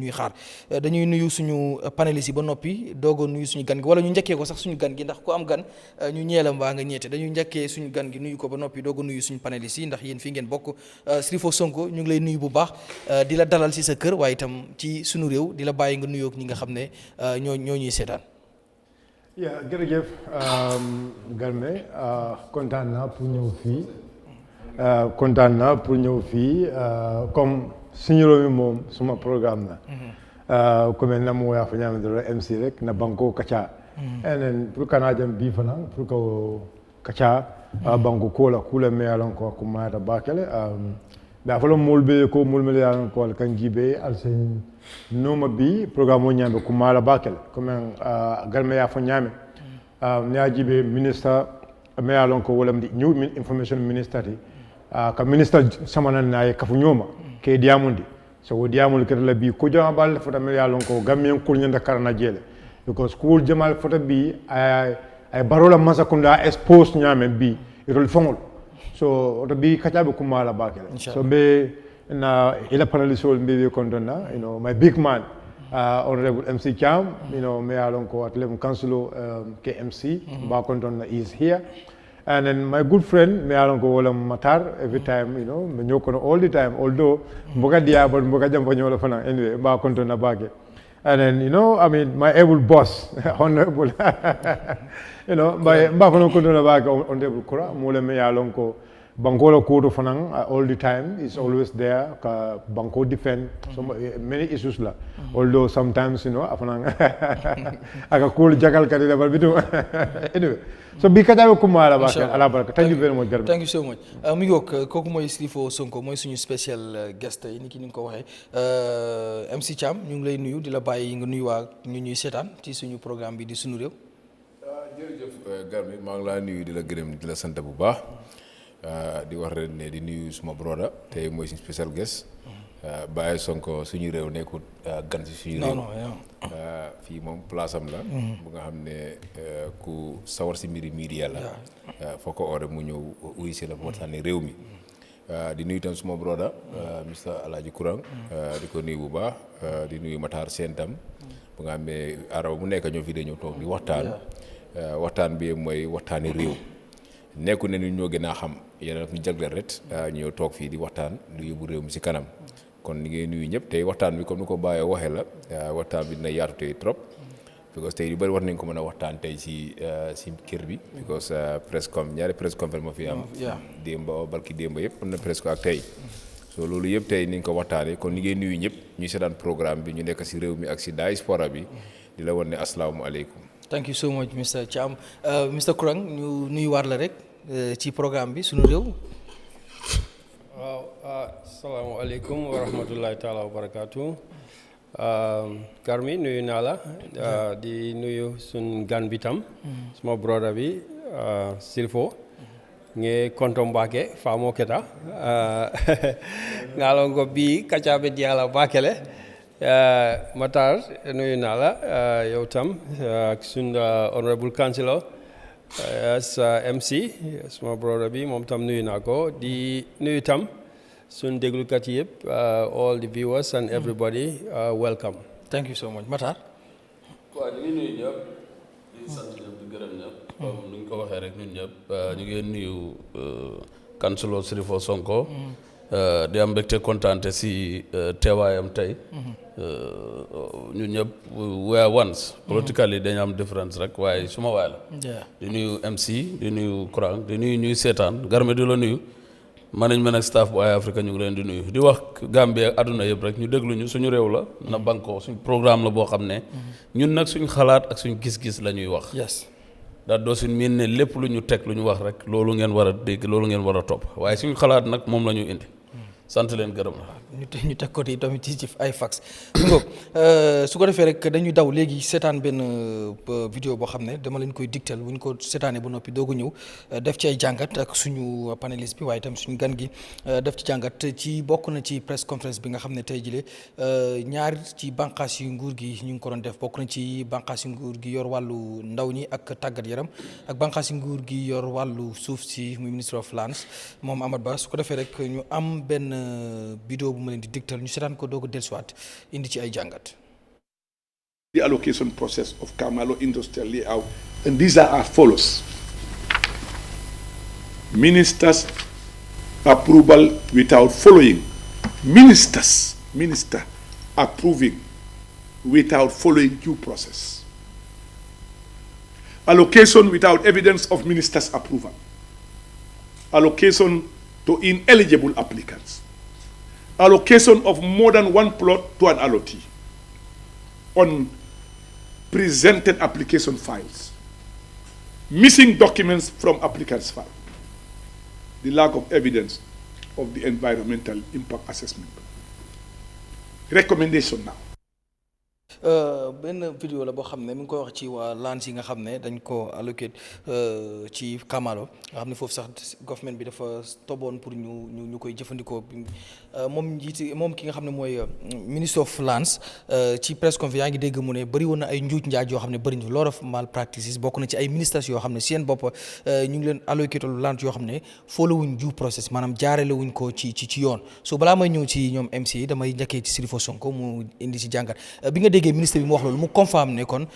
ñuy xaar dañuy nuyu suñu panélistes yi ba noppi doog a nuyu suñu gan gi wala ñu njëkkee ko sax suñu gan gi ndax ku am gan ñu ñeelam mbaa nga ñeete dañuy njëkkee suñu gan gi nuyu ko ba noppi doog a nuyu suñu panélistes yi ndax yéen fii ngeen bokk Sherifo Sonko ñu ngi lay nuyu bu baax di la dalal ci sa kër waaye itam ci suñu réew di la bàyyi nga nuyoog ñi nga xam ne ñoo ñuy seetaan. jërëjëf Galme kontaan naa pour ñëw fii comme suñu réew mi moom suma programme na comme na mo ya fanya do MC rek na banko kacha enen pour kana jam bi fana pour ko kacha banko ko la kula me alon ko kuma da bakale da falo molbe ko molme ya ko kan jibe al sen noma bi programme o nyambe kuma la bakale comme Galme ya fa nyame nya jibe minister me alon ko wolam di new information minister ka minister samana na ka fu nyoma ke diamundi so diamul ke la bi ko jama bal fota me yalon ko gamien ko nyanda karana jele because school jamal fota bi ay barola masakunda expose nyame bi irol fongol so to bi kacabe ko mala bakele so be na ila panalisol be kondona my big man honorable MC Cham me yalon ko atlem councilor KMC ba kondona is here. And then my good friend, me along go Matarr every time, me nyoko all the time. Although mboga dia but mboga jambo nyola fana anyway, ba konto na bage. And then I mean my able boss, honorable, by mba konto na bage honorable Kurang, mole me along go Bangola Kodo Fanang all the time is always there. Banko defend so many issues la. Although sometimes afanang aga cool jagal kadi la bitu. Anyway, so bikata ko mala ba ala baraka. Thank you very much. Thank you so much. Mi ngok koku moy Sherifo Sonko moy suñu special guest ni ki ni ko waxe MC Cham ñu ngi lay nuyu di la bayyi nga nuyu wa ñu ñuy sétane ci suñu programme bi di suñu rew. Jërëjëf Garmi maa ngi laa nuyu di la gërëm di la sant bu baax. Di wax rek ne di nuyu suma broda tey mooy suñu special guest Baye Sonko suñu réew nekkut gan si suñu réew fii moom place am la bu nga xam ne ku sawar si mbiri media la foo ko oore mu ñëw uy si la waxtaane réew mi di nuyu tam suma broda Mr Alhaji Kurang di ko nuyu bu baax di nuyu Matarr seen tam bu nga xam ne araw mu nekk ñoo fi de ñëw toog di waxtaan bi mooy waxtaani réew nekku ne ñu ñoo gën a xam yéen ñu jagleel rek ñëw toog fii di waxtaan lu yóbbu réew mi si kanam kon ni ngeen nuyu ñëpp tey waxtaan bi comme ni ko bàyyee waxee la waxtaan bi dina yaatu tey trop because tey yu bëri war nañ ko mën a waxtaan tey si kër bi because ñaari presse conférence ma fi am démba barki démba yëpp am na presque ak tey so loolu yëpp tey ni nga ko waxtaanee kon ni ngeen nuyu ñëpp ñu seetaan programme bi ñu nekk si réew mi ak si diaspora bi di la wan ne asalaamualeykum. Thank you so much Mr Cham. Mr Kurang ñu nuyuwaat la rek ci programme bi suñu réew. waaw asalaamaaleykum wa rahmatullahi taala wa barakaatu. Garmi nuyu naa la di nuyu suñ gan bi tam suma broda bi Sherifo nge konto mbake famo keta ngalongo bi kacabe diala bakele Matarr nuyu naa la yow tam ak suñ honorable councilor as MC suma brother bi moom tam nuyu naa ko di nuyu tam suñ déglukat yi yëpp all the viewers and everybody welcome. Thank you so much Matarr. waaw ñu ngi nuyu ñëpp di sant ñëpp di gërëm ñëpp comme ni ñu ko waxee rek ñun ñëpp ñu ngi nuyu councilor Sherifo Sonko di am mbégte kontaante si teewaayam tey ñun ñëpp we are once politically dañu am difference rek waaye suma waay la di nuyu MC di nuyu Kurang di nuyu ñuy seetaan Garmi di la nuyu management ak staff bu Eyeafrica ñu ngi leen di nuyu di wax Gambia àdduna yëpp rek ñu déglu ñu suñu réew la na banko suñu programme la boo xam ne ñun nag suñu xalaat ak suñu gis-gis la ñuy wax daal doo suñ miin ne lépp lu ñu teg lu ñu wax rek loolu ngeen war a dégg loolu ngeen war a topp waaye suñu xalaat nag moom la ñu indi sant leen gërëm la ñu teg ko tamit ci ay fax su ko defee rek dañuy daw léegi seetaan benn vidéo boo xam ne dama leen koy digtal bu ñu ko seetaanee ba noppi doog a ñëw def ci ay jàngat ak suñu panéliste bi waaye itam suñu gan gi def ci jàngat ci bokk na ci press conference bi nga xam ne tey jile ñaar ci bànqaas yu nguur gi ñu ngi ko doon def bokk na ci bànqaas yu nguur gi yor wàllu ndaw ñi ak tàggat yaram ak bànqaas yu nguur gi yor wàllu suuf si muy ministry of lands moom Amadou Ba su ko defee rek ñu am benn vidéo bu ma leen di digtal ñu seetaan ko doog a dellusiwaat indi ci ay jàngat. The allocation process of Kamalo Industrial Layout, and these are as follows. Ministers approval without following. Minister approving without following due process. Allocation without evidence of minister's approval. Allocation to ineligible applicants. Allocation of more than one plot to an allottee. Unpresented application files. Missing documents from applicant's file. The lack of evidence of the environmental impact assessment. Recommendation now. benn vidéo la boo xam ne mi ngi koy wax ci waa lands yi nga xam ne dañ ko allocate ci Kamalo nga xam ne foofu sax government bi dafa toboon pour ñu koy jëfandikoo moom ki nga xam ne mooy minister of lands ci press conference yaa ngi dégg mu ne bëri woon na ay njuuj njaaj yoo xam ne bëri na lot of malpractices bokk na ci ay ministres yoo xam ne seen bopp ñu ngi leen allocate land yoo xam ne followuñ due process maanaam jaarale wuñ ko ci yoon so balaa may ñëw ci ñoom MC damay njëkkee ci Sherifo Sonko mu indi ci jàngat bi nga déggee ministre bi mu wax loolu mu confirme ne kon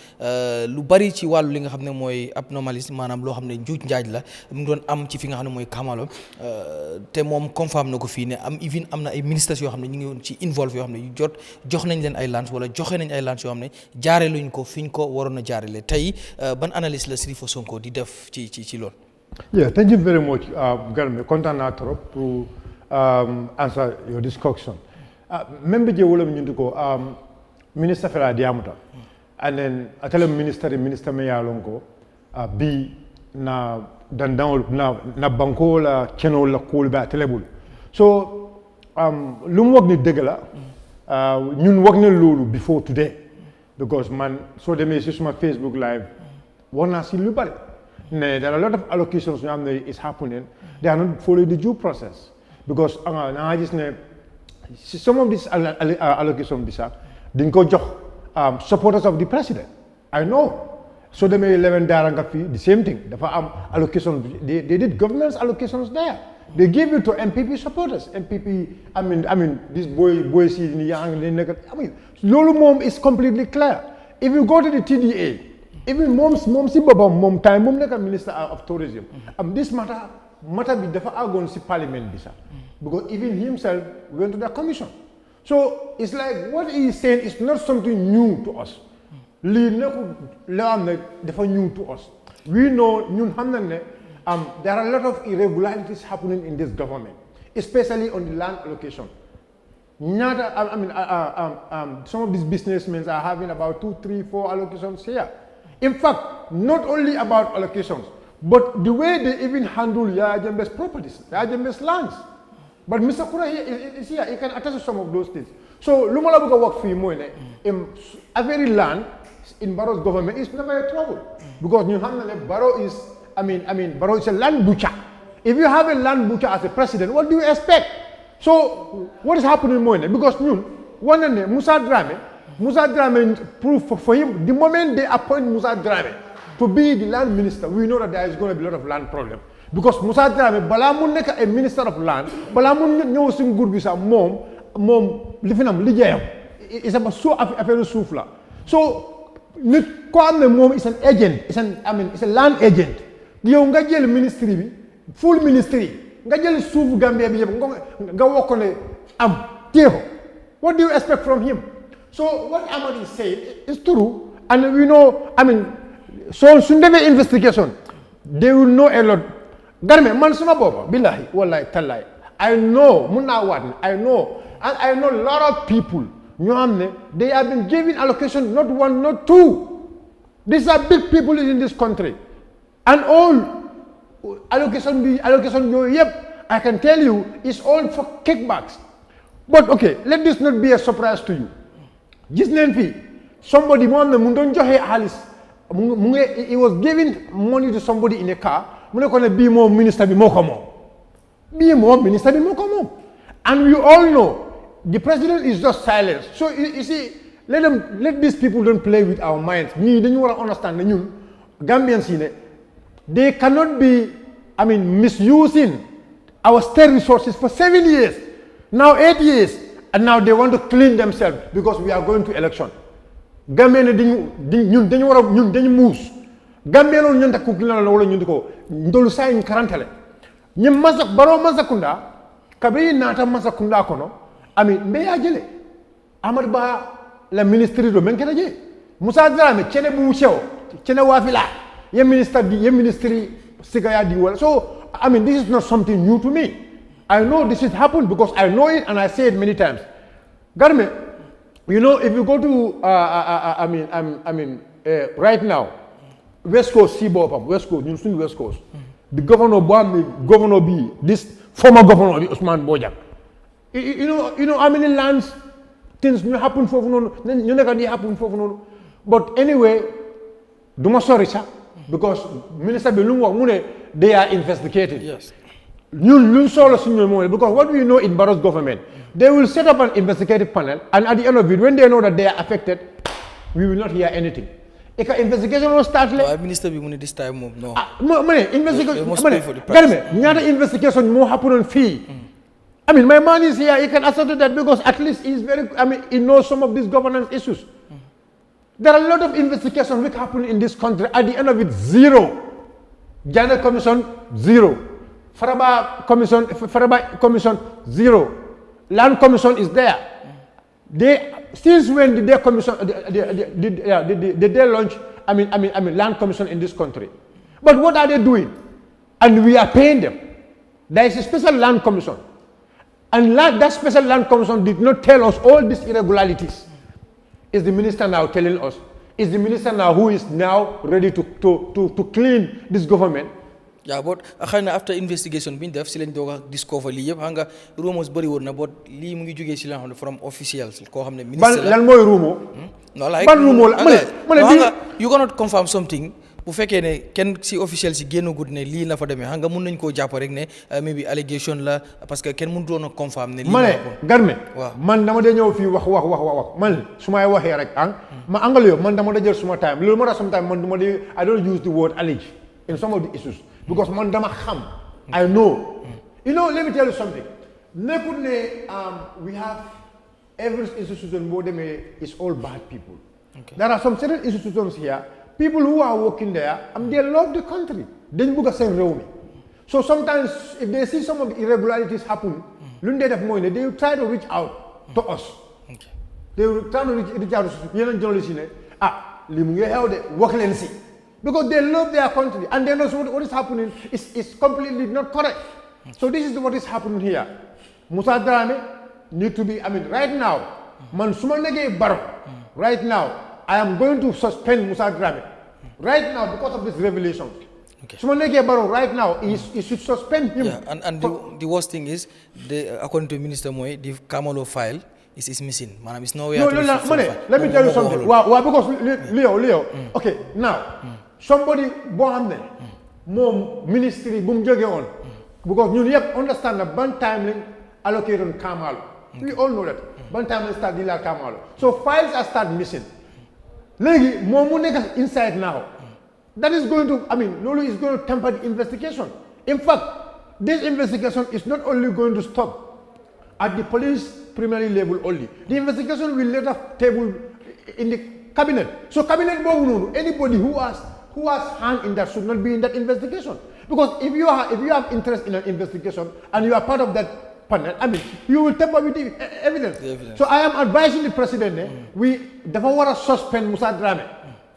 lu bari ci wàllu li nga xam ne mooy abnormalisme maanaam loo xam ne njuuj njaaj la mu ngi doon am ci fi nga xam ne mooy Kamalo te moom confirme na ko fii ne am na ay ministres yoo xam ne ñu ngi woon ci involve yoo xam ne yu jox nañ leen ay lands wala joxe nañ ay lands yoo xam ne jaare luñ ko fi ñu ko waroon a jaarale tey ban analyse la Sherifo Sonko di def ci loolu. Yeah, thank you very much, Garme. Kontaan naa trop pour answer your this question. Même bi je wala ñu ko minister fela diamuta and then atele minister me yalonko bi na dandawol na banko la keno la kool ba telebul so lu mu wax ni dëgg la ñun wax na loolu before today because man soo demee si suma Facebook live wax naa si lu bari ne there are a lot of allocations ñu am ne is happening they are not following the due process because naa gis ne some of this allocation bi sax dañ ko jox supporters of the president I know so demee 11 daara nga fi the same thing dafa am allocation they did government's allocations there they gave it to MPP supporters MPP I mean this boy si ni yaa ngi leen nekk I mean loolu moom is completely clear if you go to the TDA even moom si boppam moom time moom nekk minister of tourism this matter bi dafa àggoon si parliament bi sax because even himself went to the commission. So it's like what he is saying is not something new to us. Li nekkul loo xam ne dafa new to us. We know ñun xam nañ ne there are a lot of irregularities happening in this government, especially on the land allocation. Some of these businessmen are having about 2, 3, 4 allocations here. In fact, not only about allocations, but the way they even handle Yahya Jammeh's properties, Yahya Jammeh's lands. But Mr. Kurang is here, he can attest to some of those things. So, Lumala Buka work for him, every land in Barrow's government is never a trouble. Because New Hampshire, Barrow is, Barrow is a land butcher. If you have a land butcher as a president, what do you expect? So, what is happening more? Because one day, Musa Drame proved for him, the moment they appoint Musa Drame to be the land minister, we know that there is going to be a lot of land problem. Because Musa Drame, bala mu nekk a minister of land, bala mu ñëw si nguur bi sax moom li fi nam liggéeyam is about affaire suuf la. So nit ko am ne moom is an agent, is a land agent. Yow nga jël ministry bi, full ministry, nga jël suufu Gambia bi yëpp nga wax ko ne am téye ko. What do you expect from him? So what Ahmad is saying is true, and we know, so suñ defee investigation, they will know a lot. Garme man suma boba billahi wallahi tallahi I know mun naa waat I know and I know a lot of people ñoo xam ne they have been given allocation not one not two. These are big people in this country and all allocation yooyu yëpp I can tell you is all for kickbacks. But okay, let this not be a surprise to you. Gis neen fii somebody moo xam ne mu doon joxe xaalis he was giving money to somebody in a car. And we all know the president is just silent. So you see, let these people don't play with our minds. We don't want to understand the Gambians, they cannot be misusing our state resources for 7 years. Now 8 years, and now they want to clean themselves because we are going to election. Gambia ne dañu muus. Gambia no ñanta ku clean la wala ñu ko ndolu say ñu karantale. Ñi masak baro masakunda kabri nata masakunda kono ami mbe ya jele. Amad Ba la ministry do men kenaje. Musa Dramé cene bu chew cene wafila ye ministry sigaya di wala. So I mean this is not something new to me. I know this has happened because I know it and I say it many times. Garme, you know, if you go to, right now, West Coast, West Coast, the governor B, this former governor, Usman Bojang. You know how many lands things happen for no. But anyway, Duma sorry, sir, because Minister Belunga, they are investigating. Yes. Because what we know in Barrow's government, they will set up an investigative panel, and at the end of it, when they know that they are affected, we will not hear anything. If an investigation will start, Minister be this time no. Investigation more happen on fee. I mean, my man is here. He can assert that because at least he's very. I mean, he knows some of these governance issues. There are a lot of investigations which happen in this country. At the end of it, zero. Janet Commission, zero. Faraba Commission, zero. Land Commission is there. Since when did their commission, did they launch, Land Commission in this country? But what are they doing? And we are paying them. There is a special Land Commission. And that special Land Commission did not tell us all these irregularities. Is the minister now telling us? Is the minister now who is now ready to clean this government? Yeah, but after investigation been def si lañ doga discover li yeb nga rumors bari won na but li mu ngi joge ci la xamne from officials ko xamne ministre lan moy rumo no like ban rumo la you cannot confirm something bu fekkee ne kenn si officiel si génn gud ne lii la fa demee xam nga mun nañ koo jàpp rek ne maybe allegation la parce que kenn mënu doon a confirm ne lii ma ne Garme waaw man dama dee ñëw fii wax man su may waxee rek ma angal yow man dama da jël suma time loolu moo tax sometimes man duma di I don't use the word allege in some of the issues because man dama xam I know you know let me tell you something nekkul ne we have every institution boo demee is all bad people there are some certain institutions here people who are working there, they love the country. They don't want to So sometimes, if they see some of the irregularities happen, they will try to reach out to us. Okay. They will try to reach out to young journalists. Because they love their country and they know what is happening is completely not correct. So this is what is happening here. Musa Dramé need to be, right now, right now, I am going to suspend Musa Dramé. Right now, because of this revelation. Okay. Right now, he should suspend him. Yeah, and the worst thing is, according to Minister Moy, the Kamalo file is missing. Man, it's nowhere to let me tell you something. Why? Because Leo. Okay, now, somebody born there, more ministry, boom, on. Because you understand that one time allocated on Kamalo. We all know that. One time they start dealing Kamalo. So files are start missing. Legi, more inside now. That is going to, Lolo is going to temper the investigation. In fact, this investigation is not only going to stop at the police primary level only. The investigation will later table in the cabinet. So cabinet, anybody who has hand in that should not be in that investigation. Because if you have interest in an investigation and you are part of that panel, you will tamper with the evidence. So I am advising the president, we never want to suspend Musa Dramé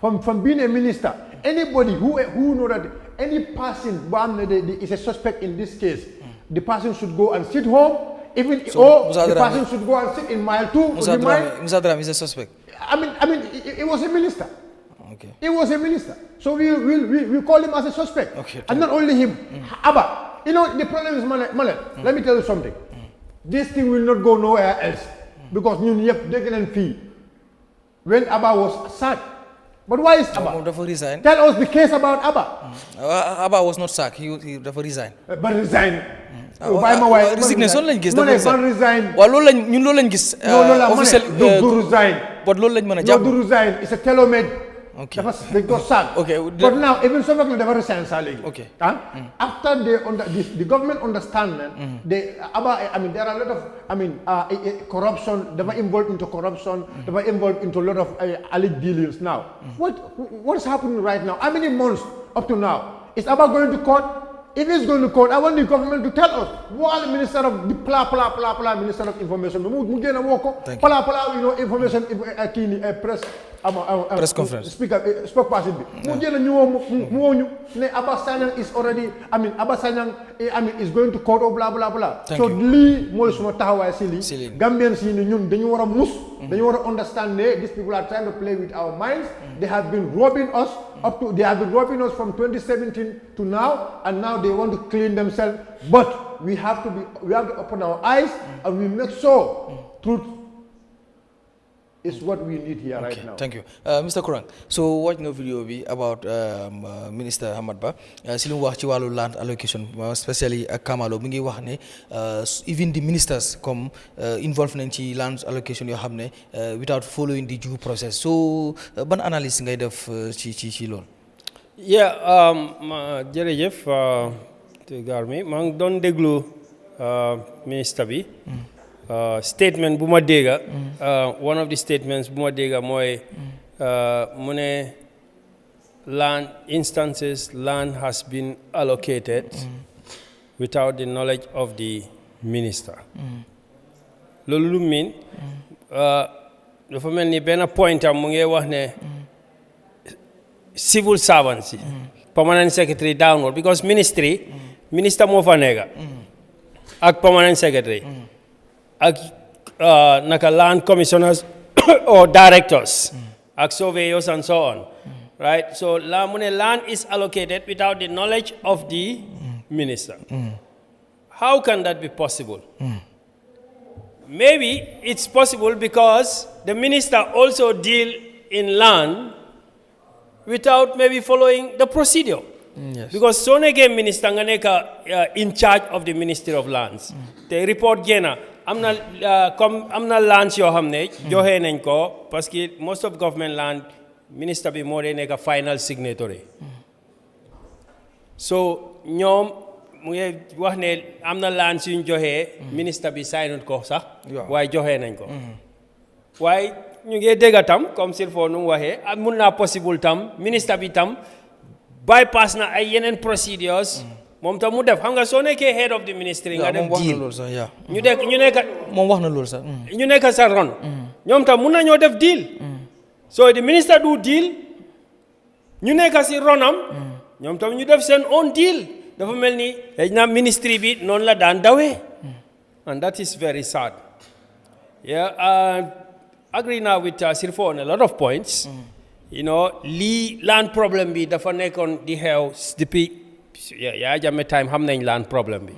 from being a minister. Anybody who know that any person is a suspect in this case, the person should go and sit home, the person should go and sit in mile 2. Musa Dramé is a suspect. It was a minister. Okay. He was a minister. So we call him as a suspect. Okay, and not only him, Abba. You know, the problem is, Male, let me tell you something. This thing will not go nowhere else. Because they can fee. When Abba was sacked. But why is Abba? Resign. Tell us the case about Abba. Abba was not sacked. He resigned. But resigned. Resignation lañ gis dafa resign. Waaw loolu lañ gis. Officiel do resign. But loolu lañ mën a jàpp. Do resign. It's a telomate. Okay. They got sacked. Okay. But now, even some of them never resign salary. Okay. After the government understand, there are a lot of, corruption. They were involved into corruption. They were involved into a lot of alleged dealings now. What's happening right now? How many months up to now? It's about going to court. If it's going to court, I want the government to tell us what the Minister of Minister of Information, information, press conference. Spokesperson. Is already, is going to court or blah blah blah. So Lee Gambians they want to understand these people are trying to play with our minds. They have been robbing us from 2017 to now, and now they want to clean themselves. But we have to open our eyes and we make sure truth is what we need here right now. Thank you. Mr. Kurang, so watching a video about Minister Hamad Ba, si lu wax ci walu land allocation, especially ak Kamalo mi ngi wax ne even the ministers come involved nañ ci land allocation yoo xam ne without following the due process. So ban analyse ngay def ci lool? Yeah, jërëjëf te Garmi maa ngi doon déglu ministre bi. Statement bu ma dégga one of the statements bu ma dégga mooy mu ne land has been allocated without the knowledge of the minister. Loolu lu mean dafa mel ni benn point am mu ngi wax ne civil servants yi permanent secretary downward because minister moo fa nekka ak permanent secretary ak naka land commissioners or directors ak surveyors and so on, right? So land is allocated without the knowledge of the minister. How can that be possible? Maybe it's possible because the minister also deal in land without maybe following the procedure. Yes. Because so neke minister nga neka in charge of the Ministry of Lands. They report gena am na lands yoo xam ne joxe nañ ko parce que most of government land minister bi moo dee nekk final signatory. So ñoom mu ngi wax ne am na lands yuñ joxe minister bi signut ko sax waaye joxe nañ ko waaye ñu ngi dégg tam comme Sherifo nu mu waxee mun naa possible tam minister bi tam bypass na ay yeneen procedures moom tam mu def xam nga soo nekkee head of the ministry nga def deal ñu nekk moom wax na loolu sax ñu nekk sa ron ñoom tam mun nañoo def deal so the minister do deal ñu nekk si ronam ñoom tam ñu def seen own deal dafa mel ni xëy na ministry bi noonu la daan dawee and that is very sad. Agree now with Sherifo on a lot of points. Lii land problem bi dafa nekkoon di xew depuis Yahya Jammeh time xam nañ land problem bi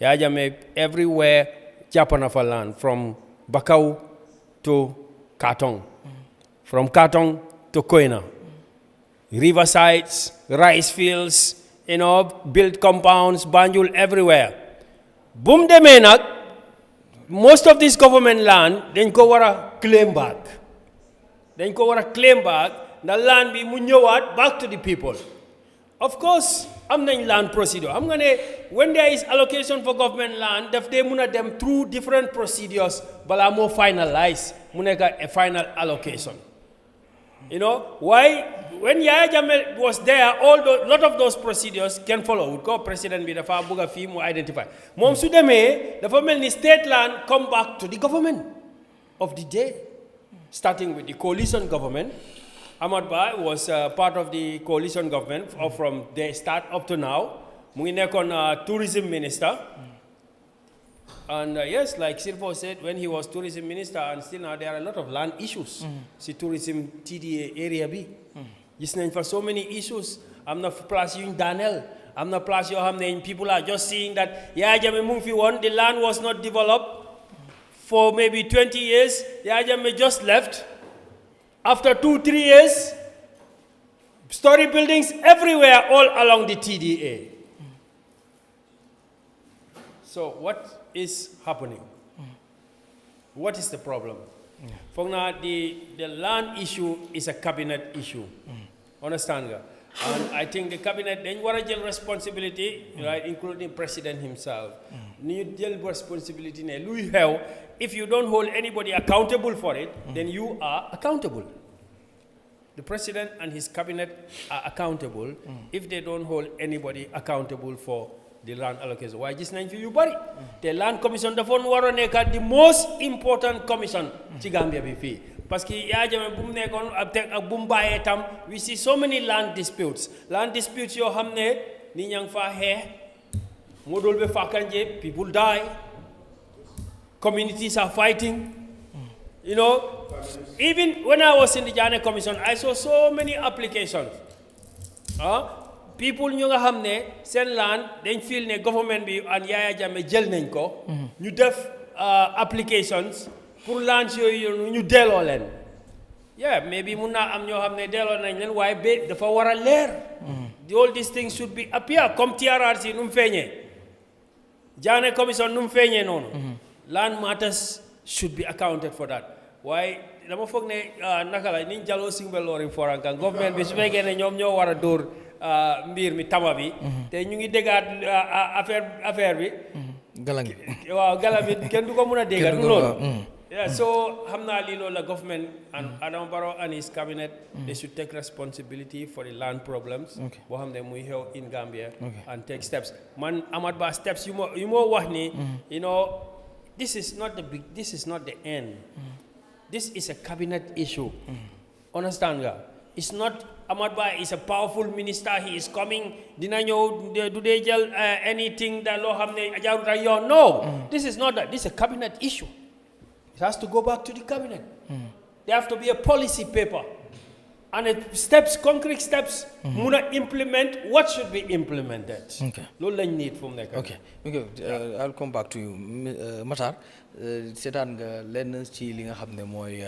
Yahya Jammeh everywhere jàpp na fa land from Bakaw to Katong, from Katong to Koina, riversides, rice fields, built compounds, Banjul everywhere. Boom demee nag most of this government land dañ ko war a claim back. Dañ ko war a claim back na land bi mu ñëwaat back to the people. Of course, am nañ land procedure. I'm gonna when there is allocation for government land, daf dee mun a dem through different procedures balaa moo finalize mu nekk a final allocation. Why? When Yahya Jammeh was there, lot of those procedures can follow. Ko president bi dafa bëgg a fii mu identify. Moom su demee dafa mel ni state land come back to the government of the day, starting with the coalition government. Ahmad Ba was part of the coalition government from the start up to now. Mu ngi nekkoon tourism minister. And yes, like Sherifo said, when he was tourism minister, and still now there are a lot of land issues. See tourism TDA area B. Gis nañ for so many issues. Am na place yuñ daaneel. Am na place yoo xam ne people are just seeing that Yahya Jammeh mu ngi fi woon, the land was not developed for maybe 20 years. Yahya Jammeh just left. After 2-3 years, story buildings everywhere all along the TDA. So what is happening? What is the problem? foog naa the land issue is a cabinet issue. Understand nga? And I think the cabinet dañ war a jël responsibility, right, including president himself. Ni ñu jël responsibility ne luy xew, if you don't hold anybody accountable for it, then you are accountable. The president and his cabinet are accountable if they don't hold anybody accountable for the land allocation. Why gis nañ fi yu bari. The land commission dafa war a nekk the most important commission ci Gambia bi fii. Parce que Yahya Jammeh bu mu nekkoon ak bu mu bàyyee tam, we see so many land disputes yoo xam ne ni ña ngi faa xeex moo dool be fakanje, people die, communities are fighting, you know. Even when I was in the Jammeh commission, I saw so many applications. People ñu nga xam ne seen land dañ feel ne government bi and Yahya Jammeh jël nañ ko ñu def applications pour land yooyu ñu delloo leen. Yeah, maybe mun naa am ñoo xam ne delloo nañ leen waaye ba dafa war a leer. All these things should be appear comme TRRC nu mu feeñee Jammeh commission nu mu feeñee noonu. Land matters should be accounted for that. waaye dama foog ne naka la niñ jaloo single looring forankan government bi su fekkee ne ñoom ñoo war a dóor mbir mi tama bi te ñu ngi déggaat affaire bi galang waaw galang bi kenn du ko mun a déggaat loolu. Yeah, so xam naa lii loolu la government and Adama Barrow and his cabinet they should take responsibility for the land problems boo xam ne muy xew in Gambia and take steps. Man Amat Bah steps yu moo wax ni you know this is not the end. This is a cabinet issue. Understand nga? It's not Amat Bah is a powerful minister. He is coming. Dina ñëw do they jël anything that loo xam ne ajaarut ak yoon? No. This is not that. This is a cabinet issue. It has to go back to the cabinet. There have to be a policy paper. And concrete steps, muna implement what should be implemented. Okay. Loolu lañ need fu mu nekk. Okay. I'll come back to you. Matarr, seetaan nga lenn ci li nga xam ne mooy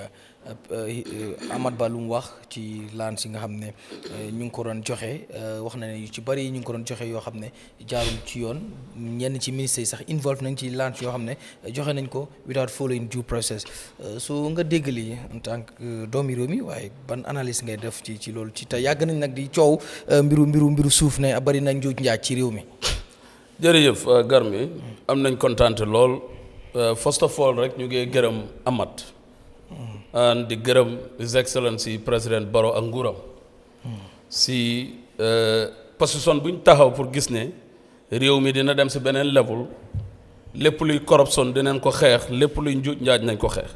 Amat Bah lu mu wax ci land si nga xam ne ñu ngi ko doon joxe wax na ne yu ci bari ñu ngi ko doon joxe yoo xam ne jaarul ci yoon ñenn ci ministère yi sax involve nañ ci land yoo xam ne joxe nañ ko without following due process su nga dégg lii en tant que doomi réew mi waaye ban analyse ngay def ci loolu ci te yàgg nañ nag di coow mbiru suuf ne bari nañ njuuj njaaj ci réew mi. jërëjëf Garmi am nañ kontaante lool first of all rek ñu ngi gërëm Amat and di gërëm His Excellency Président Barrow ak nguuram si position bu ñu taxaw pour gis ne réew mi dina dem si beneen level lépp luy corruption dinañ ko xeex lépp luy njuuj njaaj nañ ko xeex.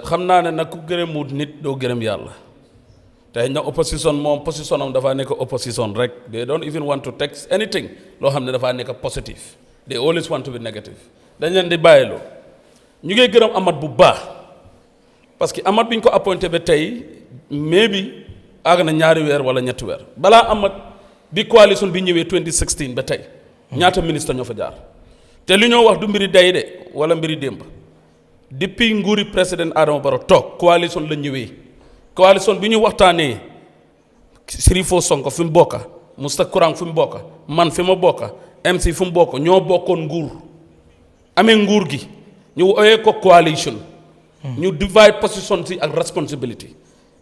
xam naa ne nag ku gërëmut nit doo gërëm yàlla tey na opposition moom position am dafaa nekk opposition rek they don't even want to take anything loo xam ne dafaa nekk positive they always want to be negative dañ leen di bàyyiloo ñu ngi gërëm Amat bu baax parce que Amat bi ñu ko appointé ba tey mais bi àgg na 2 weer wala 3 weer balaa Amat bi coalition bi ñëwee 2016 ba tey ñaata ministre ñoo fa jaar te li ñoo wax du mbiri day de wala mbiri démb depuis nguuri président Adama Barrow toog coalition la ñëwee coalition bi ñu waxtaanee Sherifo Sonko fi mu bokka Kurang fi mu bokka man fi ma bokka MC fi mu bokk ñoo bokkoon nguur amee nguur gi ñu oyee ko coalition ñu divide position si ak responsibility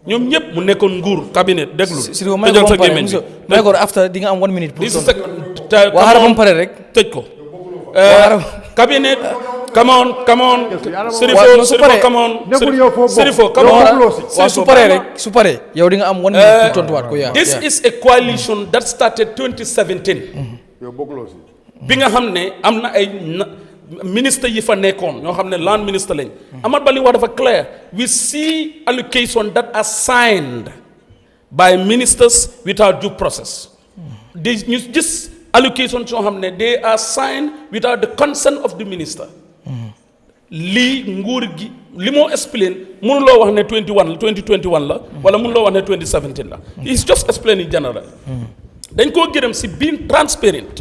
ñoom ñëpp mu nekkoon nguur cabinet déglu tëjal sa gémmiñ bi may ko after di nga am 1 minute pour waxaara ba mu pare rek tëj ko cabinet come on Sherifo come on su paree yow di nga am 1 minute pour tontuwaat ko yaa this is a coalition that started 2017 bi nga xam ne am na ay ministre yi fa nekkoon ñoo xam ne land ministre lañ Amat Bah li wax dafa clair we see allocation that are signed by ministers without due process ñu gis allocation soo xam ne they are signed without the consent of the minister lii nguur gi li moo explain mënuloo wax ne 2021 la wala mënuloo wax ne 2017 la it's just explaining general dañ koo gërëm si being transparent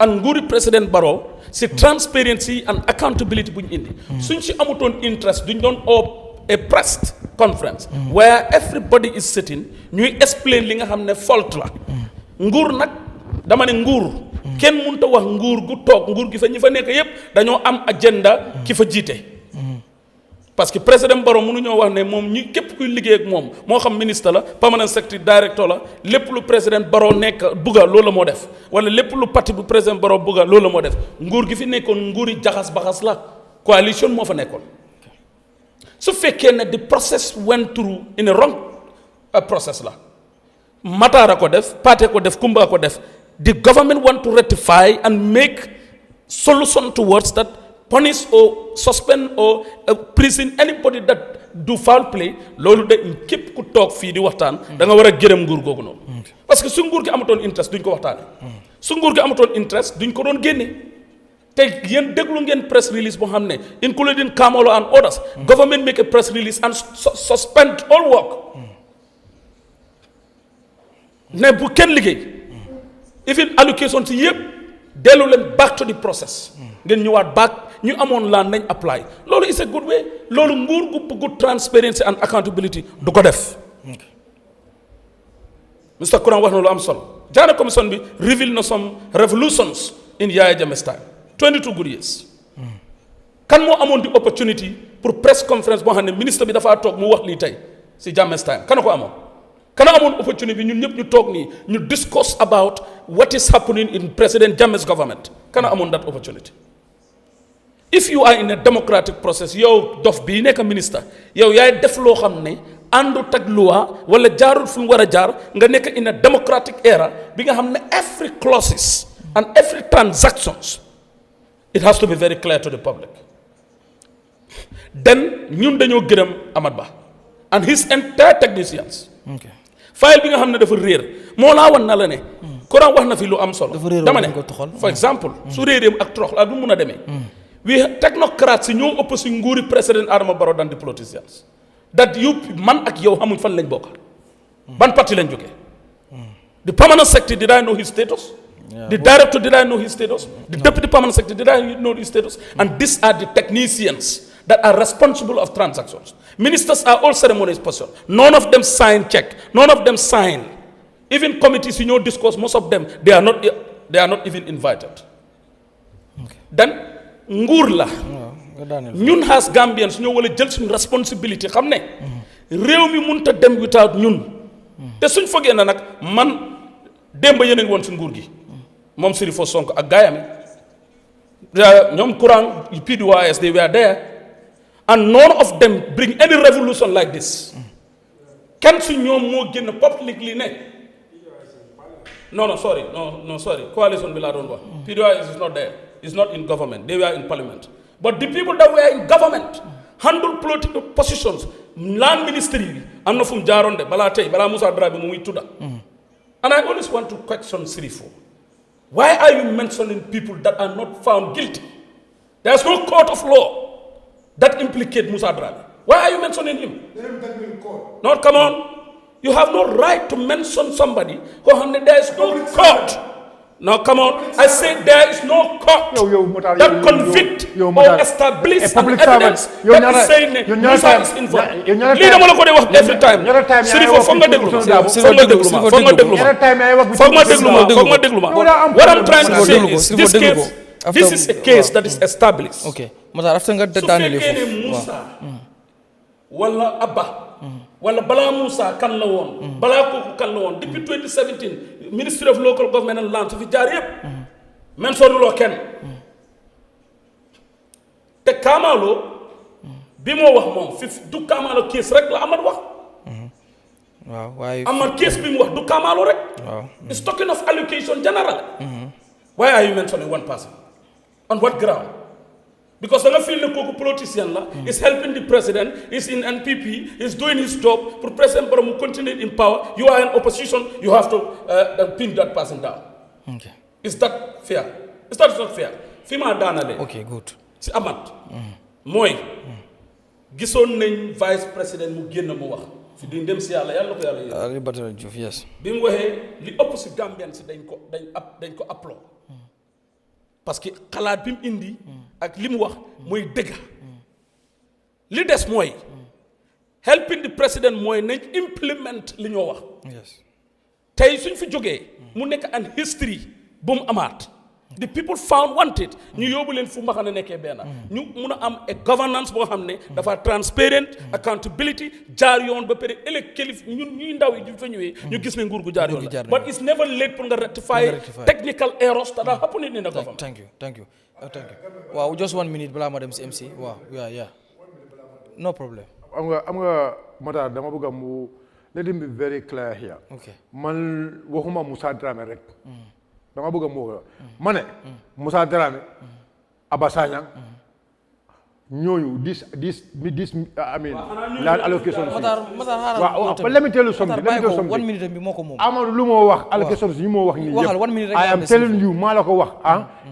and nguuri président Barrow si transparency and accountability bu ñu indi suñ si amutoon interest duñ doon a press conference where everybody is sitting ñuy explain li nga xam ne fault la nguur nag dama ne nguur kenn mënut a wax nguur gu toog nguur gi fa ñi fa nekk yépp dañoo am agenda ki fa jiite parce que président Barrow mënuñoo wax ne moom ñi képp kuy liggéey ak moom moo xam ministre la permanent secretary director la lépp lu président Barrow nekk bugga loolu la moo def wala lépp lu parti bu président Barrow bugga loolu la moo def nguur gi fi nekkoon nguuri jaxas baxas la coalition moo fa nekkoon su fekkee ne the process went through in a wrong process la Matarr a ko def Paate ko def Kumba ko def the government want to rectify and make solution towards that punish or suspend or prison anybody that do foul play loolu de képp ku toog fii di waxtaan da nga war a gërëm nguur googu noonu parce que su nguur gi amatoon interest duñ ko waxtaane su nguur gi amatoon interest duñ ko doon génne te yéen déglu ngeen press release boo xam ne including Kamalo and others government make a press release and suspend all work ne bu kenn liggéey even allocation si yëpp dellu leen back to the process ngeen ñëwaat back ñu amoon laan nañ apply loolu is a good way loolu nguur gu bëggu transparency and accountability du ko def Mr. Kurang wax na lu am solo Jammeh commission bi reveal na some revolutions in Yahya Jammeh's time 22 good years kan moo amoon di opportunity pour press conference boo xam ne ministre bi dafaa toog mu wax lii tey si Jammeh's time kana ko amoon kana amoon opportunity bi ñun ñëpp ñu toog nii ñu discuss about what is happening in President Jammeh's government kana amoon that opportunity if you are in a democratic process yow dof bii nekk ministre yow yaay def loo xam ne àndut ak loi wala jaarul fu mu war a jaar nga nekk in a democratic era bi nga xam ne every clauses and every transactions it has to be very clear to the public then ñun dañoo gërëm Amat Bah and his entire technicians file bi nga xam ne dafa réer moo laa wan na la ne Kurang wax na fi lu am solo dama ne for example su réeréem ak torox la du mun a demee we technocrates si ñoo ëpp si nguuri président Adama Barrow than the politicians that you man ak yow xamuñ fan lañ bokk ban parti lañ jógee the permanent secretary did I know his status the director did I know his status the deputy permanent secretary did I know his status and these are the technicians that are responsible of transactions ministers are all ceremonious persons none of them sign check none of them sign even committees you know discourse most of them they are not even invited then nguur la ñun as Gambians ñoo wala jël suñu responsabilité xam ne réew mi mënut a dem without ñun te suñ fogee na nag man démb yéen a ngi woon si nguur gi moom Sherifo Sonko ak gaayam ñoom Kurang PDOIS they were there and none of them bring any revolution like this kenn su ñoom moo génn publicly ne non sorry coalition bi laa doon wax PDOIS is not there is not in government they were in parliament but the people that were in government handle political positions land ministry bi am na fu mu jaaroon de balaa Moussa Dramé mu muy tudda and I always want to question Sherifo why are you mentioning people that are not found guilty there is no court of law that implicate Moussa Dramé why are you mentioning him no come on you have no right to mention somebody who there is no court. Now come on, I say there is no court that convict or establish an evidence that is saying Musa is involved. Lii dama la ko dee wax every time. Sherifo foog nga déglu ma. What I'm trying to say is this is a case that is established. Okay, Matarr after nga daanele foofu. Musa wala Abba wala balaa Moussa kan la woon balaa kooku kan la woon depuis 2017 Ministry of Local Government and Land su fi jaar yëpp men sonuloo kenn te Kamalo bi moo wax moom fi du Kamalo case rek la Amat wax waaw waaye Amat case bi mu wax du Kamalo rek it's talking of allocation general why are you mentioning one person on what ground because da nga feel ne kooku politicien la is helping the president is in NPP is doing his job pour président Barrow mu continue in power you are in opposition you have to pin that person down is that fair is that not fair fi ma daanale okay good si Amat mooy gisoon nañ vice président mu génn mu wax fi di dem si yàlla ko yàlla Ali Badara Diouf yes bi mu waxee li ëpp si Gambian si dañ ko applaud parce que xalaat bi mu indi ak li mu wax mooy dëgg li des mooy helping the president mooy nañ implement li ñoo wax tey suñ fi jógee mu nekk an history bu mu amaat the people found wanted ñu yóbbu leen fu mbaxane nekkee benn ñu mun a am a governance boo xam ne dafa transparent accountability jaar yoon ba pare ëllëg kilif ñun ñuy ndaw yi ñu fa ñëwee ñu gis ne nguur gu jaar yoon la but it's never late pour nga rectify technical errors that are happening in the government. Thank you. Wow, just 1 minute balaa ma dem si MC. Wow, yeah. No problem. am nga Matarr dama bëgg mu let me be very clear here. Okay. Man waxuma Musa Dramé rek. dama bëgg mu wax ma ne Musa Dramé Abasanya ñooñu this I mean land allocation Matarr let me tell you something 1 minute bi moo ko moom Amadou lu moo wax allocation yi moo wax ni waxal 1 minute rek I am telling you maa la ko wax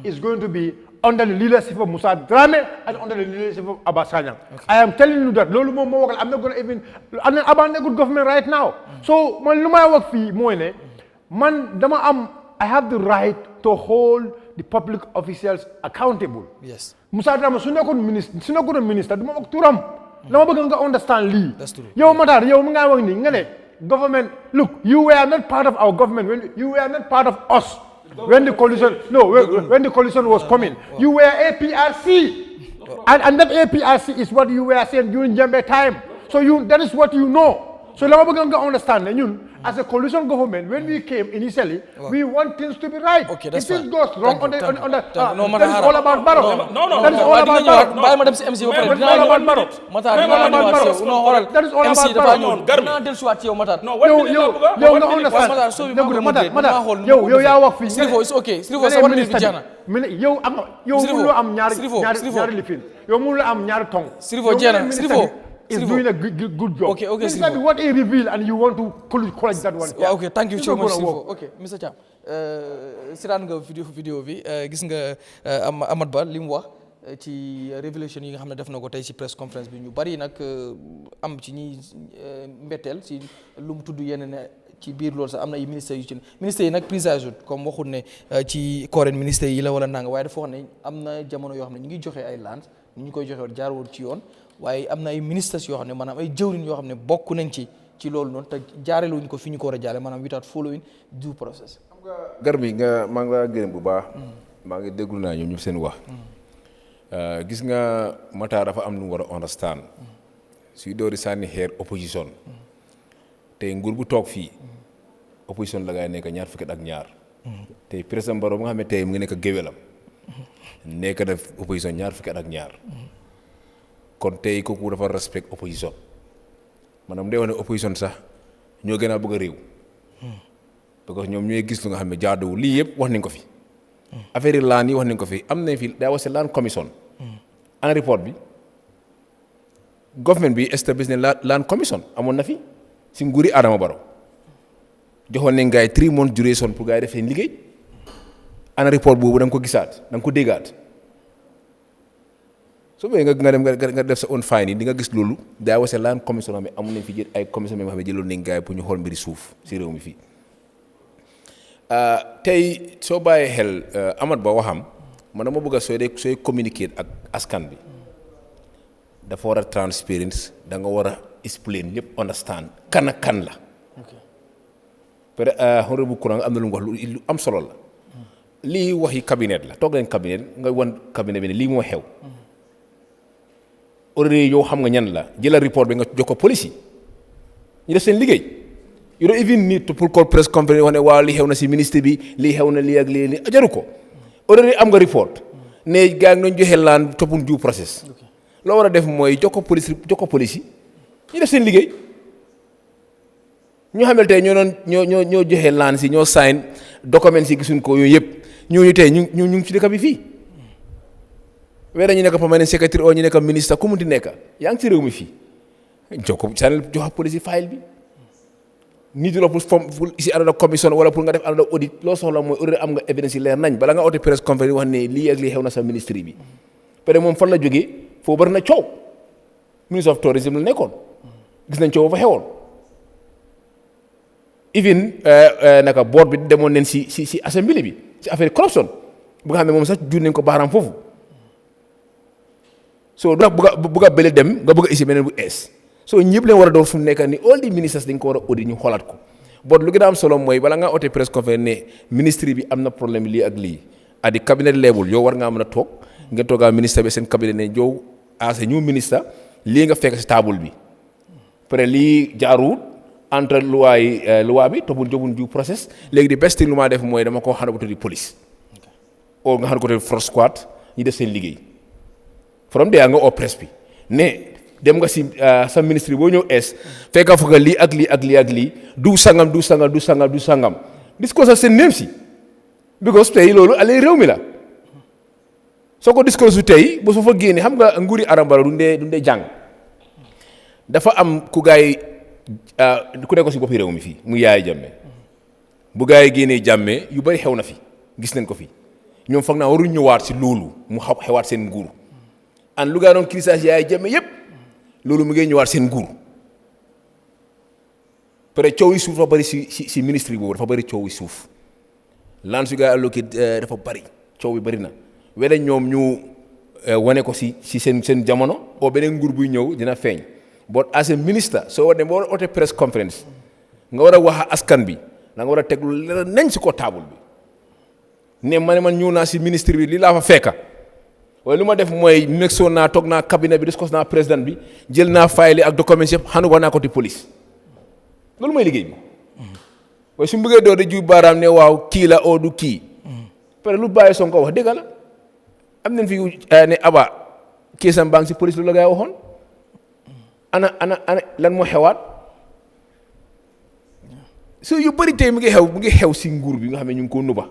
it's going to be under the leadership of Musa Dramé and under the leadership of Abasanya. I am telling you that loolu moom moo wax I'm not going to even abandon good government right now. So man lu may wax fii mooy ne man dama am I have the right to hold the public officials accountable. Yes. Musa Dramé su nekkoon ministre duma wax turam. Dama bëgg nga understand lii. That's true. Yow Matarr yow mi nga wax ni nga ne government look you were not part of our government when you were not part of us. When the coalition was coming, you were APRC, and that APRC is what you were saying during Jammeh time. So that is what you know. So now we're going to understand that as a coalition government, when we came initially, we want things to be right. Okay, that's if it fine. goes wrong That is all about Barrow. No. That is all about Barrow. Bàyyi ma dem si MC ba pare dinaa ñëwaat Barrow. Matarr dinaa ñëwaat si yow non xoolal That is all MC about dafa Barrow. ñëw dinaa dellusiwaat ci yow Matarr. yow nga understand Matarr soo bi maa ko Matarr xool yow yaa wax fii Sherifo it's okay Sherifo sa 1 minute bi jeex na yow mënuloo am ñaari lifin yow mënuloo am ñaari tong Sherifo jeex na Sherifo is doing a good job. Okay, This is what he revealed and you want to correct that one. Yeah, okay, thank you so much Sherifo. Okay, Mr. Cham. Siraan nga vidéo bi gis nga Amat Ba li mu wax ci révélation yi nga xam ne def na ko tey ci press conference bi ñu bari nag am ci ñi mbetteel ci lu mu tudd yenn ne ci biir loolu sax am na ay ministères yu ci ministères yi nag prise à jour comme waxul ne ci corén ministères yi la wala nanga waaye dafa wax ne am na jamono yoo xam ne ñu ngi joxe ay land ñu koy joxe woon jaarul ci yoon waaye am na ay ministres yoo xam ne maanaam ay jëwriñ yoo xam ne bokk nañ ci loolu noonu te jaareluñ ko fi ñu ko war a jaale maanaam without following due process. gar bi nga maa ngi laa gërëm bu baax maa ngi déglu naa ñoom ñëpp seen wax gis nga Matarr dafa am lu mu war a understand suy doori sànni xeer opposition te nguur bu toog fii opposition la ngay nekk ñaar fukki at ak ñaar te président Barrow nga xam ne tey mu ngi nekk géwélam nekk def opposition ñaar fukki at ak ñaar kon tey kooku dafa respect opposition maanaam day wax ne opposition sax ñoo gën a bëgg a réew parce que ñoom ñooy gis lu nga xam ne jaaduwul lii yëpp wax nañ ko fi affaire yi laan yi wax nañ ko fi am nañ fi daa was land commission ana report bi government bi establish ne land commission amoon na fi si nguuri Adama Barrow joxoon nañ gars yi 3 months duration pour gars yi def seen liggéey ana report boobu da nga ko gisaat da nga ko déggaat su fekkee nga dem nga def sa own fine yi di nga gis loolu daa was land commission xam ne amoon nañ fi jël ay commission yoo xam ne jëloon nañ gars yi pour ñu xool mbiri suuf si réew mi fii tey soo bàyyee xel Amat Ba waxam man dama bëgg a sooy communiquer ak askan bi dafa war a transparence da nga war a explain ñëpp understand kan ak kan la peut être honorable Kurang am na lu mu wax lu am solo la lii waxi cabinet la toog leen cabinet nga wan cabinet bi ne lii moo xew already yow xam nga ñan la jëlal report bi nga jox ko police yi ñu def seen liggéey you don't even need to pour call press conference wax ne waaw li xew na si ministre bi lii xew na lii ak lii jaru ko already am nga report ne gaa ngi doon joxe laan toppun due process loo war a def mooy jox ko police yi ñu def seen liggéey ñu xamal tey ñoo joxe laan si ñoo sign documents yi gisuñ ko yooyu yëpp ñooñu tey ñu ngi ci dëkk bi fii weer ñu nekk permanent secretary oo ñu nekk ministre ku mu di nekk yaa ngi ci réew mi fii jox police yi file bi nit la pour si another commission wala pour nga def another audit loo soxla mooy audit am nga évidence yi leer nañ bala nga oote press conference wax ne lii ak lii xew na sa ministre bi peut-être moom fan la jógee foo bari na coow ministre of tourism la nekkoon gis nañ coow ba fa xewoon even naka board bi demoon nañ si assembly bi si affaire corruption bu nga xam ne moom sax jur nañ ko baaraam foofu so du bëgg a bële dem nga bëgg a isi beneen bu ees so ñëpp leen war a doon fu mu nekk ni all the ministers dañ ko war a audit ñu xoolaat ko bon lu gën a am solo mooy bala nga oote press conference ne ministre bi am na problème lii ak lii at the cabinet level yow war ngaa mën a toog nga toogaa ministre bi seen cabinet ne yow as a new ministre lii nga fekk si table bi après lii jaarul entre loi bi toppul jobun ju process léegi di best thing lu maa def mooy dama koo xana ko tuddi police o nga xam ko tuddi force squad ñi def seen liggéey from there nga oo presse bi ne dem nga si sa ministre boo ñëw es fekka fa nga lii ak lii ak lii ak lii du sangam discourse sa seen neem si because tey loolu ale réew mi la soo ko discourse su tey ba su fa génne xam nga nguuri arambara du ndee jàng dafa am ku gaay ku nekk si boppi réew mi fii mu Yahya Jammeh bu gaay génnee Jammeh yu bari xew na fi gis nañ ko fi ñoom foog naa waruñ ñëwaat si loolu mu xewaat seen nguur an lu gaa doon crisage Yahya Jammeh yépp loolu mu ngi ñëwaat seen nguur peut être coow yi suuf dafa bari si ministre yi boobu dafa bari coow yi suuf lan su gaa alloqué dafa bari coow bi bari na wala ñoom ñu wane ko si seen jamono oo beneen nguur buy ñëw dina feeñ but as a minister soo war dem ba war a oote press conference nga war a wax askan bi da nga war a teg lu leer nañ si ko table bi ne man ñëw naa si ministre bi lii laa fa fekka waaye lu ma def mooy neksoon naa toog naa cabinet bi discuss naa président bi jël naa file ak documents yëpp xanu wax naa ko ti police loolu mooy liggéey bi waaye su mu bëggee doo di ju baaraam ne waaw kii la oo du kii pare lu bàyyi Sonko wax dëgg la am nañ fi ne aba kii sam baa ngi si police lu la gaa waxoon ana lan moo xewaat so yu bëri tey mu ngi xew si nguur bi nga xam ne ñu ngi ko nuba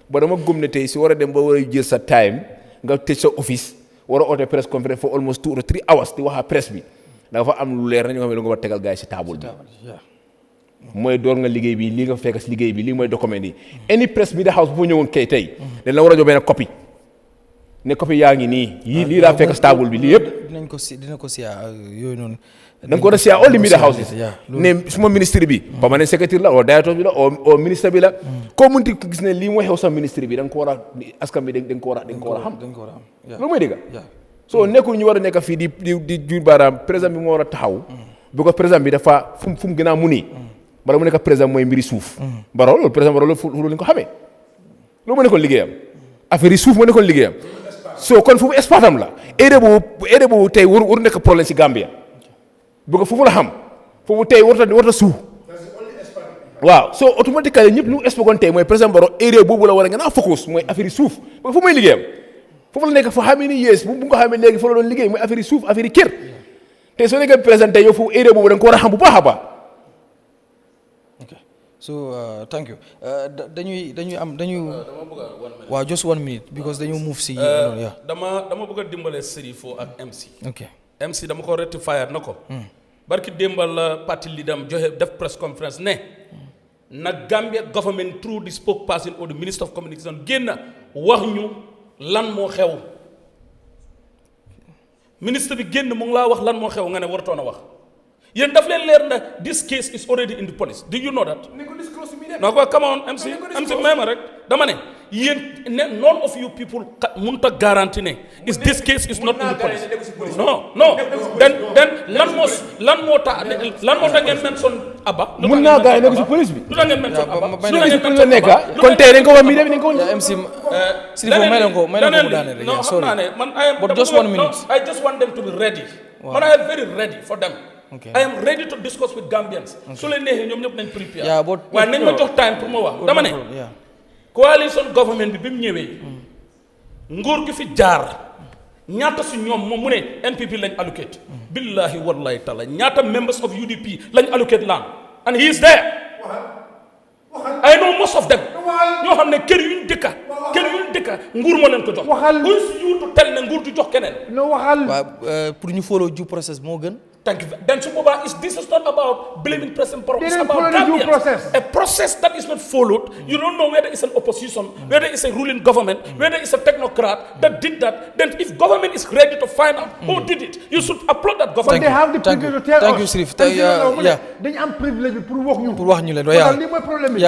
ba dama gëm ne tey si war a dem ba war a jël sa time nga tëj sa office war a oote press conference for almost 2 or 3 hours di wax presse bi dafa am lu leer na ñu nga xam ne nga war a tegal gars yi si table bi mooy door nga liggéey bi lii nga fekk si liggéey bi lii mooy document yi any press media house bu fa ñëwoon kay tey dañ la war a jox benn copie ne copie yaa ngi nii lii laa fekk si table bi lii yëpp dina ko siyaa yooyu noonu da nga ko war a siyaa all the media houses ne suma ministre bi permanent secretary la o directeur bi la o ministre bi la koo munti gis ne lii mooy xew sa ministre bi da nga ko war a askan bi dañ ko war a xam loolu mooy dëgg soo nekkul ñu war a nekk fii di jur baaraam président bi moo war a taxaw bu ko président bi dafa fu mu gën a mu nii bala mu nekk président mooy mbiri suuf Barrow loolu président Barrow loolu lañ ko xamee loolu moo nekkoon liggéeyam affaire yi suuf moo nekkoon liggéeyam so kon foofu espatam la erreur boobu tey waru nekk problème si Gambia bu ko foofu la xam foofu tey warta suuf waaw so automatiquement ñëpp lu expliqué tey mooy président Barrow erreur boobu la war a gën a focus mooy affaire yi suuf ba foofu mooy liggéeyam foofu la nekk fa xamee ni yées bu nga xamee léegi fa la doon liggéey mooy affaire yi suuf affaire yi kër te soo nekkee président tey yow foofu erreur boobu da nga ko war a xam bu baax a baax. so thank you waaw just 1 minute because dañu move si dama bëgg a dimbale Sherifo ak MC. MC dama ko rectifier na ko. barki démbal la parti leader joxe def press conference ne. na Gambia government through the spokesperson or the minister of communication génn wax ñu lan moo xew. ministre bi génn mu ngi laa wax lan moo xew nga ne waratoon a wax. yéen daf leen leer na this case is already in the police do you know that. no ko come on MC may ma rek dama ne yéen none of you people mënut a garanti ne is this case is not in the police. no then lan moo tax ngeen mention Abba. mun naa gaa yi nekk si police bi. lu tax ngeen mention Abba. su ngeen si police nekk kon tey dañ ko wax mi dem dañ ko wax. MC Sherifo may leen ko daaneel rek sorry but just 1 minute. I just want them to be ready. Man I am very ready for them. I am ready to discuss with Gambians. su leen neexee ñoom ñëpp nañ prepare. waaye nañ ma jox time pour ma wax dama ne. coalition government bi mu ñëwee. nguur gi fi jaar ñaata si ñoom moom mu ne NPP lañ allocate. billahi wallahi taala ñaata members of U.D.P lañ allocate land and he is there. I know most of them. ñoo xam ne kër yuñ dëkka nguur moo leen ko jox. who's you to tell ne nguur du jox keneen. waaw pour ñu follow due process moo gën. Thank you. Then this is not about blaming President Barrow. It's about Gambians. A process that is not followed. You don't know whether it's an opposition, whether it's a ruling government, whether it's a technocrat that did that. Then if government is ready to find out who did it, you should applaud that government. They have the privilege to tell us. Thank you, Sherif. Dañ am privilege pour wax ñu. Pour wax ñu leen waaw. Li mooy problème bi.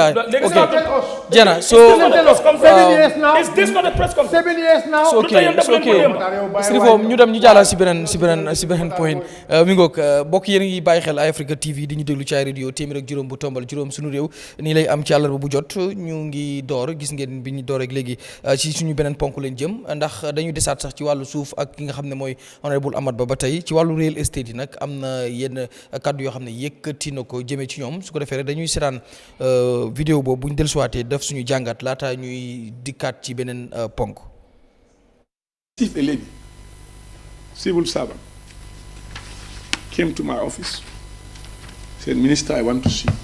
Jana, so is this not a press conference? 7 years now. Okay. Sherifo ñu dem ñu jàllal si beneen point mi ngo ngoog bokk yéen ngi bàyyi xel Eyeafrica TV di ñu déglu ci ay radio téeméer ak juróom bu tombal juróom suñu réew nii lay am ci àllarba bu jot ñu ngi door gis ngeen bi ñu door ak léegi ci suñu beneen ponk leen jëm ndax dañu desaat sax ci wàllu suuf ak ki nga xam ne mooy honorable Amat ba tey ci wàllu real estate yi nag am na yenn kàddu yoo xam ne yëkkati na ko jëmee ci ñoom su ko defee rek dañuy seetaan vidéo boobu bu ñu dellusiwaatee def suñu jàngat laata ñuy dikkaat ci beneen ponk. If a lady, civil servant, came to my office, said, Minister, I want to see you.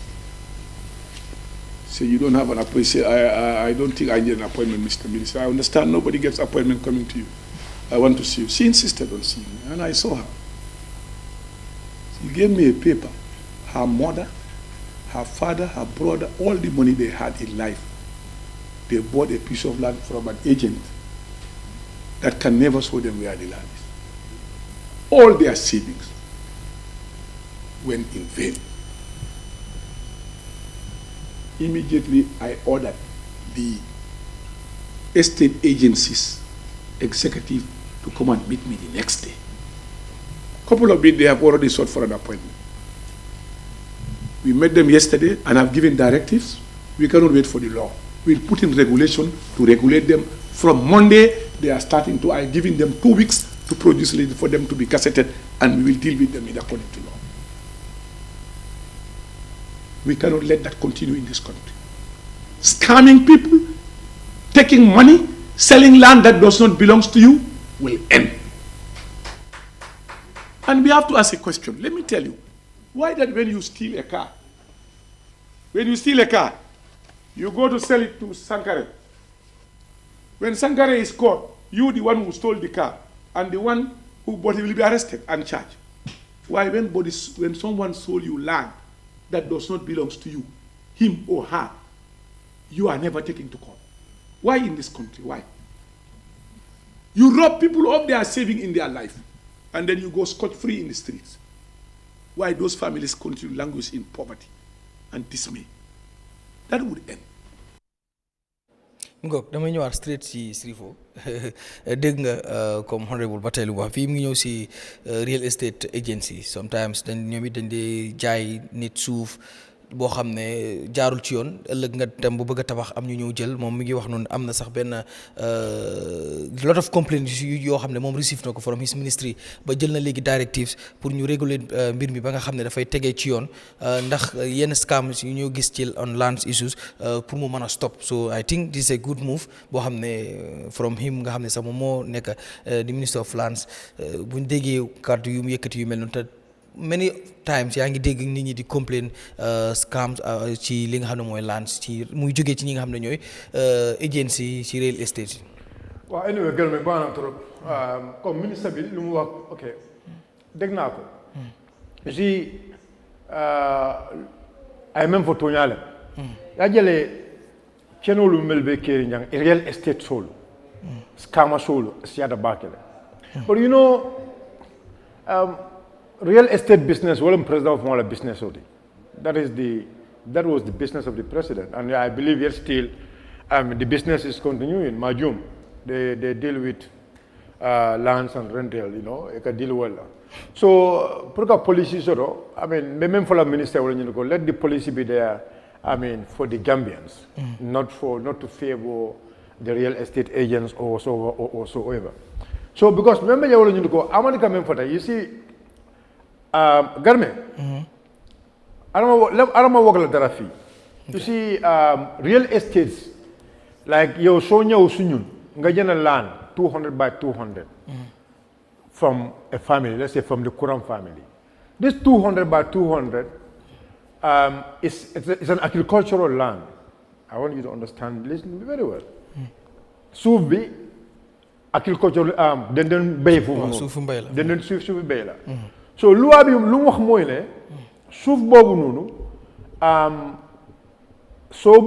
Say, you don't have an appointment. Say, I don't think I need an appointment, Mr. Minister. I understand nobody gets appointment coming to you. I want to see you. She insisted on seeing me, and I saw her. She gave me a paper. Her mother, her father, her brother, all the money they had in life, they bought a piece of land from an agent that can never show them where the land is. All their savings went in vain. Immediately, I ordered the estate agency's executive to come and meet me the next day. Couple of it, they have already sought for an appointment. We met them yesterday, and I've given directives. We cannot wait for the law. We'll put in regulation to regulate them. From Monday, they are starting to, I'm giving them 2 weeks to produce it for them to be gazetted, and we will deal with them in according to law. We cannot let that continue in this country. Scamming people, taking money, selling land that does not belong to you will end. And we have to ask a question. Let me tell you, why that when you steal a car, you go to sell it to Sankare. When Sankare is caught, you, the one who stole the car, and the one who bought it will be arrested and charged. Why, when someone sold you land that does not belong to you, him or her, you are never taken to court. Why in this country? Why? You rob people of their saving in their life, and then you go scot-free in the streets. Why those families continue to languish in poverty and dismay? That would end. Ngok damay ñëwaat straight ci Sherifo dégg nga comme honorable ba tey lu wax fii mu ngi ñëw si real estate agency sometimes ñoom it dañ dee jaay nit suuf boo xam ne jaarul ci yoon ëllëg nga dem bu bëgg a tabax am ñu ñëw jël moom mi ngi wax noonu am na sax benn lot of complaints yoo xam ne moom receive na ko from his ministry ba jël na léegi directives pour ñu réguler mbir mi ba nga xam ne dafay tegee ci yoon ndax yenn scams yu ñoo gis ci on land issues pour mu mën a stop so I think this is a good move boo xam ne from him nga xam ne sax moom moo nekk di minister of lands buñ déggee kàddu yu mu yëkkati yu mel noonu te many times yaa ngi dégg nit ñi di complain scams ci li nga xam ne mooy lands ci muy jógee ci ñi nga xam ne ñooy agency ci real estate yi. waaw anyway gërëm mi baax na trop comme ministre bi lu mu wax ok dégg naa ko si ay même fo tooñaale yaa jëlee kenolu mel be kéeri njang real estate solo scama solo siada bakele but you know real estate business, well, president of all business, that was the business of the president, and I believe yet still, the business is continuing. Majum, they deal with lands and rental, you know, they can deal well. So, for policy, I mean, même for the minister, let the policy be there. I mean, for the Gambians, not to favor the real estate agents or so ever. So, because remember, you see. Garme, I don't know what dara fi. You see, real estates like your Sonia Usunyun, nga jënd land 200 by 200 from a family, let's say from the Kurang family. This 200 by 200 is an agricultural land. I want you to understand, listen very well. Suuf bi agricultural den bay fofu. Suufu mbay la. Den suufu bay la. So loi bi lu mu wax mooy ne suuf boobu noonu soo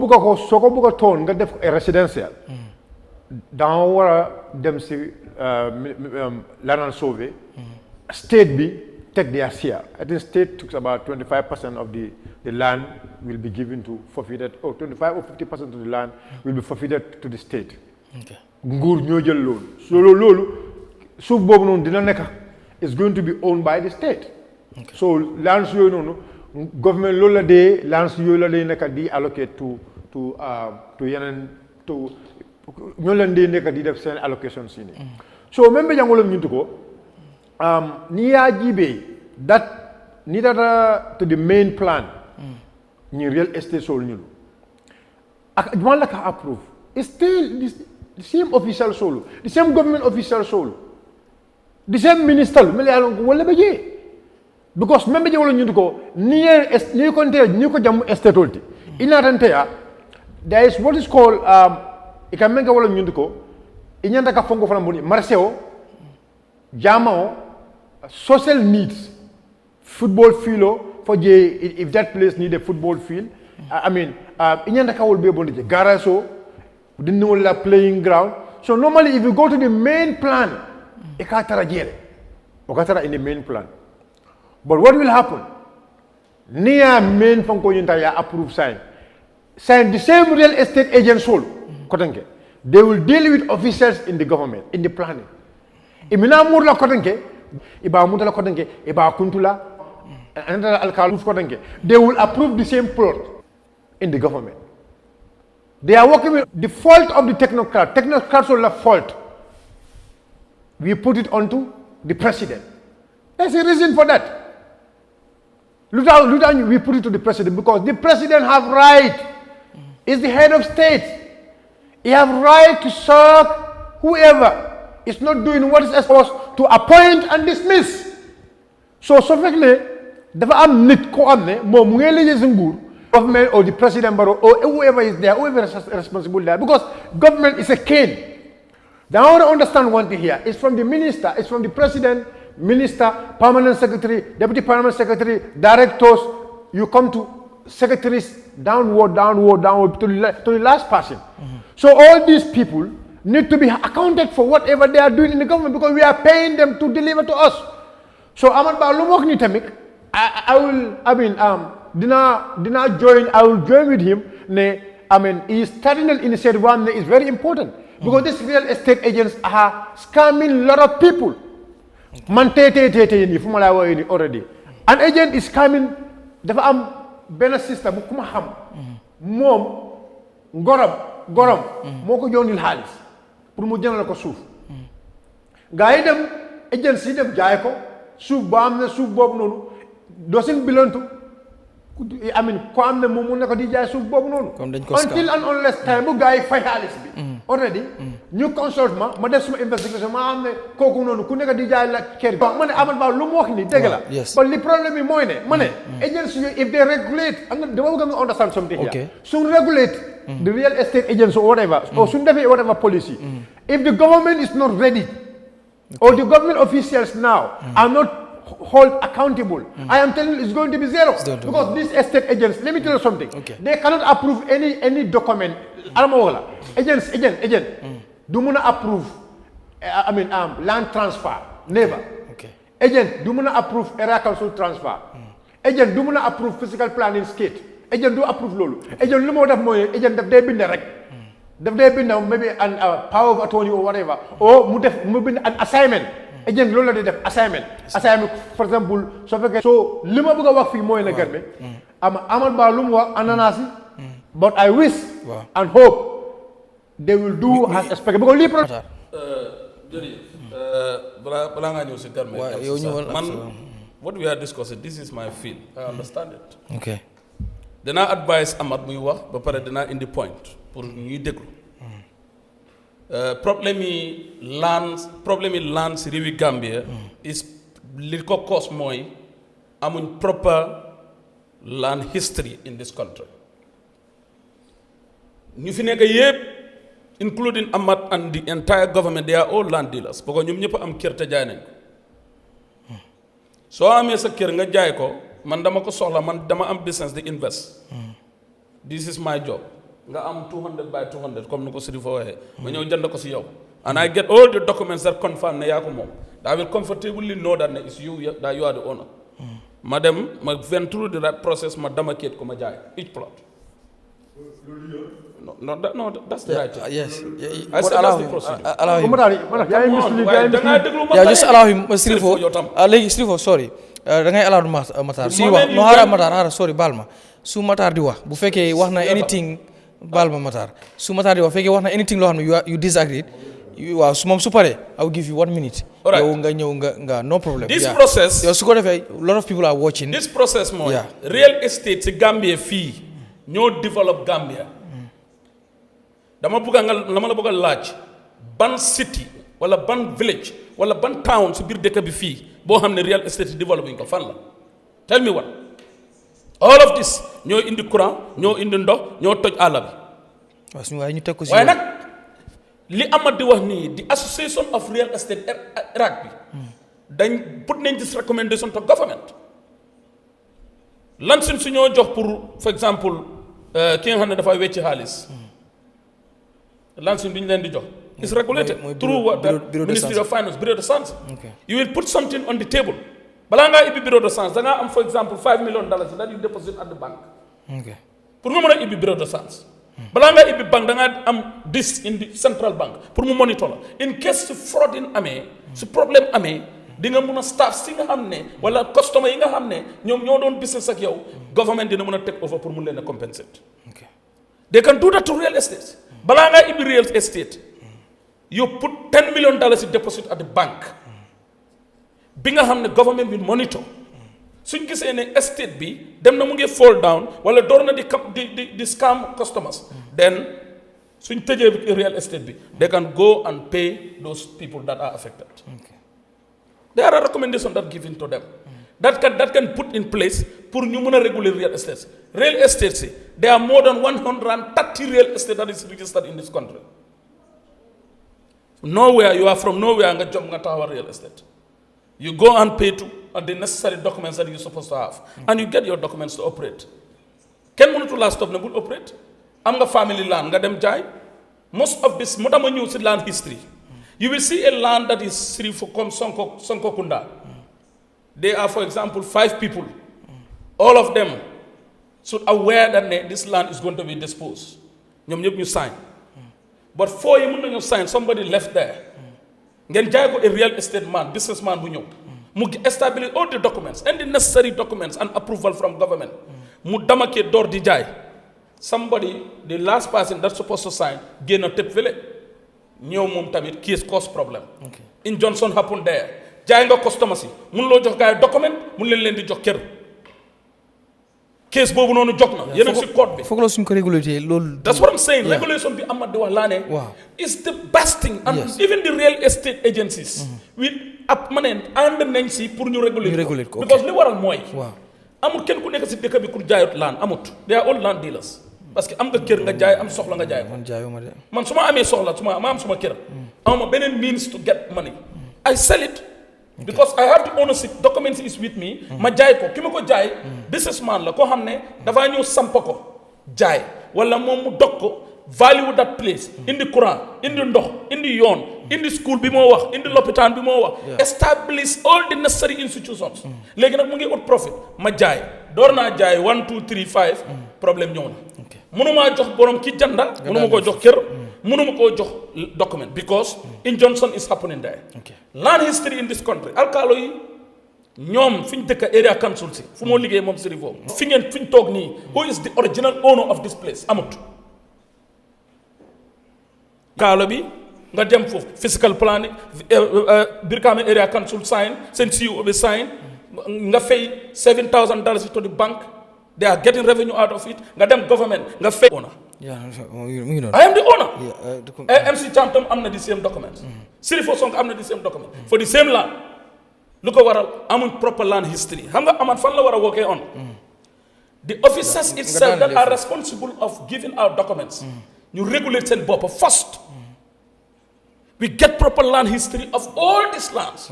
ko bugg a toon nga def résidentiel danga war a dem si land survey state bi take their share. I think state took about 25% of the land will be given to forfeited, or 25 or 50% of the land will be forfeited to the state. Nguur ñoo jël loolu. So loolu suuf boobu noonu dina nekk is going to be owned by the state. So lands yooyu noonu government loolu la dee lands yooyu la dee nekk di allocate to yeneen to ñoo leen dee nekk di def seen allocation si nii. So même be jangolom ñuntu ko ni yaa jibe that ni data to the main plan ni real estate sol ñulu ak man la ka approve it's still the same official solo the same government official solo the same minister mel yalon ko wala beje because même be jangolom ñuntu ko ni ko jam estate olti inatante ya there is what is called ikamenga wala ñuntu ko inyanda ka fongo fana mboni marceo jamao social needs football field for if that place need a football field I mean inyanda ka wol be bondi je garaso didn't know la playing ground so normally if you go to the main plan ikatara jere okatara in the main plan but what will happen near main fonko yinta ya approve sign the same real estate agent soul kotanke they will deal with officers in the government in the planning imina murla kotanke iba mutala kotanke iba kuntula another alkaluf kotanke they will approve the same plot in the government they are working with the fault of the technocrats will have fault we put it onto the president there's a reason for that we put it to the president because the president have right is the head of state. He have right to sack whoever is not doing what is supposed to appoint and dismiss. So effectively, dafa am nit ko amne mom ngay liggéey ci nguur government or the president or whoever is there, whoever is responsible there, because government is a cane. Now I want to understand one thing here. It's from the minister, it's from the president, minister, permanent secretary, deputy permanent secretary, directors. You come to secretaries downward to the last person. So all these people need to be accounted for whatever they are doing in the government because we are paying them to deliver to us. So Ahmad Ba lu wax ni tamit I will join with him he is starting an initiative one is very important because these real estate agents are scamming a lot of people. Man ni fu ma la woy ni already. An agent is scamming dafa am benn système bu kuma xam moom gorom moo ko yónnil xaalis pour mu jëndal ko suuf gaa yi dem agency dem jaay ko suuf ba am ne suuf boobu noonu doesn't belong to ko am ne moom mu ne ko di jaay suuf boobu noonu until and unless time bu gaa yi fay xaalis bi already ñu consult ma def suma investigation ma am ne kooku noonu ku nekk di jaay la kër bi ma ne Amadou Ba lu mu wax ni dëgg la but li problème bi mooy ne ma ne agency if they regulate dama bëgg nga understand something here suñ regulate the real estate agents or whatever or suñ defee whatever policy if the government is not ready or the government officials now are not hold accountable I am telling you it's going to be zero because these estate agents let me tell you something they cannot approve any document agent do mun a approve land transfer never agent do mun a approve area council transfer agent do mun a approve physical planning skate agent do approve loolu agent lu moo def mooy agent daf day bind rek maybe an power of attorney or whatever or mu bind an assignment agent loolu la day def assignment for example so li ma bëgg a wax fii mooy na garme Amadou Ba lu mu wax ananasi but I wish and hope they will do as expected because lii jërëjëf balaa ngaa ñëw si garme man what we are discussing this is my field I understand it okay danaa advice Amat muy wax ba pare danaa indi point pour ñuy déglu problème yi land si réewi Gambia is li ko cause mooy amuñ proper land history in this country ñu fi nekk yëpp including Amat and the entire government they are all land dealers parce que ñoom ñëpp am kër te jaay nañ ko soo amee sa kër nga jaay ko man dama ko soxla man dama am business di invest this is my job nga am 200 by 200 comme ni ko Sherifo waxee ma ñëw jënd ko si yow and I get all the documents that confirm ne yaa ko moom I will comfortably know that it's you that you are the owner ma dem ma went through the right process ma demarcate ko ma jaay each plot no that's the right thing. Yes. I said that's the procedure. Allow him. Just Sherifo léegi Sherifo sorry da ngay allow Matarr si wax no xaaral Matarr sorry baal ma su Matarr di wax bu fekkee wax na anything baal ma Matarr su Matarr di wax bu fekkee wax na anything loo xam ne you disagree waaw moom su paree I will give you 1 minute. yow nga ñëw nga no problem. this process yow su ko defee a lot of people are watching. this process mooy. real estate ci Gambia fii ñoo develop Gambia. dama la bëgg a laaj ban city wala ban village wala ban town si biir dëkk bi fii boo xam ne real estate developing ko fan la tell me one. all of this ñoo indi courant ñoo indi ndox ñoo toj àll bi. waaw suñu waaye ñu teg ko si. waaye nag li Amad di wax nii the association of real estate Iraq bi dañ put nañ this recommendation to government lan suñ su ñoo jox pour for exemple ki nga xam ne dafay wecci xaalis lan suñ bi ñu leen di jox is regulated through what the ministry of finance bureau de change. You will put something on the table balaa ngaa ibbi bureau de change da ngaa am for example $5 million that you deposit at the bank pour nga mën a ibbi bureau de change. balaa ngaa ibbi banque da ngaa am this in the central bank pour mu monitor la in case su fraud amee su problème amee di nga mun a staff si nga xam ne wala customer yi nga xam ne ñoom ñoo doon business ak yow government dina mën a take over pour mun leen a compensate. They can do that to real estate. balaa ngaa ibbi real estate you put $10 million in deposit at the bank bi nga xam ne government bi monitor suñ gisee ne estate bi dem na mu ngi fall down wala door na di scam customers then suñ tëjee real estate bi they can go and pay those people that are affected. There are recommendations that given to them that can put in place pour ñu mën a réguler real estate. Real estate si there are more than 130 real estate that is registered in this country. Nowhere you are from nowhere nga job nga taxawal real estate. You go and pay to the necessary documents that you're supposed to have and you get your documents to operate. Kenn mënatu laa stop ne bul operate am nga family land nga dem jaay most of this moo tax ma ñëw si land history. You will see a land that is Sherifo comme Sonko Kunda. They are for example 5 people. All of them should aware that this land is going to be disposed. ñoom ñëpp ñu sign. But 4 yi mën nañu sign somebody left there. ngeen jaay ko a real estate man businessman bu ñëw mu establish all the documents and the necessary documents and approval from government mu damakee door di jaay somebody the last person that's supposed to sign génn a tëb fële ñëw moom tamit case cause problem. in Johnson happened there jaay nga customer si mun loo jox gars yi document mun leen di jox kër case boobu noonu jog na yéen si code bi foog la suñ ko réguler loolu. that's what I'm saying regulation bi Amad di wax laa ne is the best thing and even the real estate agencies with ab ma ne ànd nañ si pour ñu réguler ko because li waral mooy amul kenn ku nekk si dëkk bi ku jaayut land amut they are all land dealers parce que am nga kër nga jaay am soxla nga jaay ko man su ma amee soxla ma am suma kër amuma beneen means to get money I sell it because I have the ownership documents is with me ma jaay ko ki ma ko jaay businessman la koo xam ne dafaa ñëw samp ko jaay wala moom mu dog ko value that place indi courant indi ndox indi yoon indi school bi moo wax indi lopitaan bi moo wax establish all the necessary institutions léegi nag mu ngi ut profit ma jaay door naa jaay 1 2 3 5 problème ñëw na mënumaa jox borom ki janda mënuma koo jox kër mënuma koo jox document because injunction is happening there. Land history in this country alkaalo yi ñoom fi ñu dëkk area council si fu moo liggéey moom Sherifo fi ñu toog nii who is the original owner of this place amut kaalo bi nga dem foofu physical planning Brikama area council sign seen CEO bi sign nga fay $7,000 to the bank they are getting revenue out of it nga dem government nga fay owner. I am the owner. MC Cham tam am na the same documents. Sherifo Sonko am na the same document for the same land. lu ko waral amuñ proper land history xam nga Amad fan la war a workee on. The officers itself that are responsible of giving out documents. ñu regulate seen bopp first. We get proper land history of all these lands.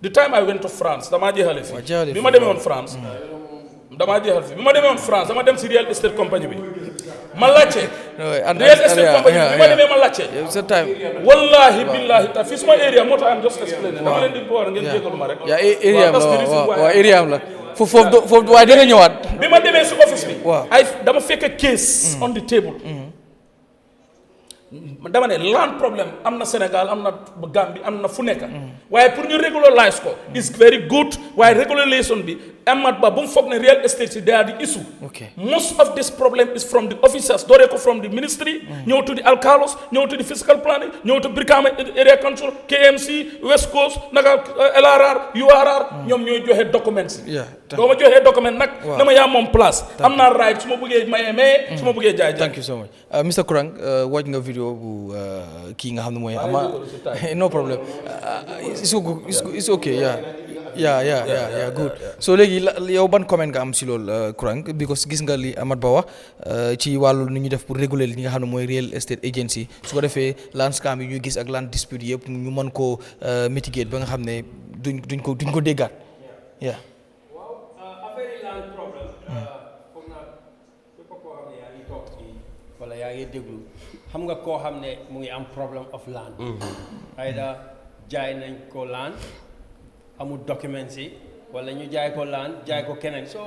The time I went to France damaa jeexale fii bi ma demee woon France. damaa jeexal fii bi ma demee woon France dama dem si real estate company bi ma laajte. real estate company bi ma demee ma laajte. wallahi billahi ta fii suma area moo tax am just explain dama leen di ko war ngeen jégalu ma rek. area am la waaw area am la foofu waaye dina ñëwaat. bi ma demee si office bi. ay dama fekk case on the table. dama ne land problème am na Sénégal am na Gambie am na fu nekk waaye pour ñu regularize ko is very good waaye regularization bi Amat Bah bu mu foog ne real estate si they are the issue. Most of this problem is from the officers dooree ko from the ministry ñëw to the alcalos ñëw to the fiscal planning ñëw to Brikama area council KMC West Coast naka LRR URR ñoom ñooy joxe documents yi doo ma joxee document nag dama yaa moom place am naa right su ma bëggee maye su ma bëggee jaay thank you so much Mr. Kurang watch nga vidéo bu kii nga xam ne mooy ama no problem it's okay yeah good so léegi yow ban comment nga am si loolu Kurang because gis nga li Amat Bah wax ci wàllu ni ñu def pour réguler li nga xam ne mooy real estate agency su ko defee land scam yi ñuy gis ak land dispute yëpp ñu mën koo mitigate ba nga xam ne duñ ko déggaat wala yaa ngi déglu xam nga koo xam ne mu ngi am problem of land ayda jaay nañ ko land amul documents yi wala ñu jaay ko land jaay ko keneen so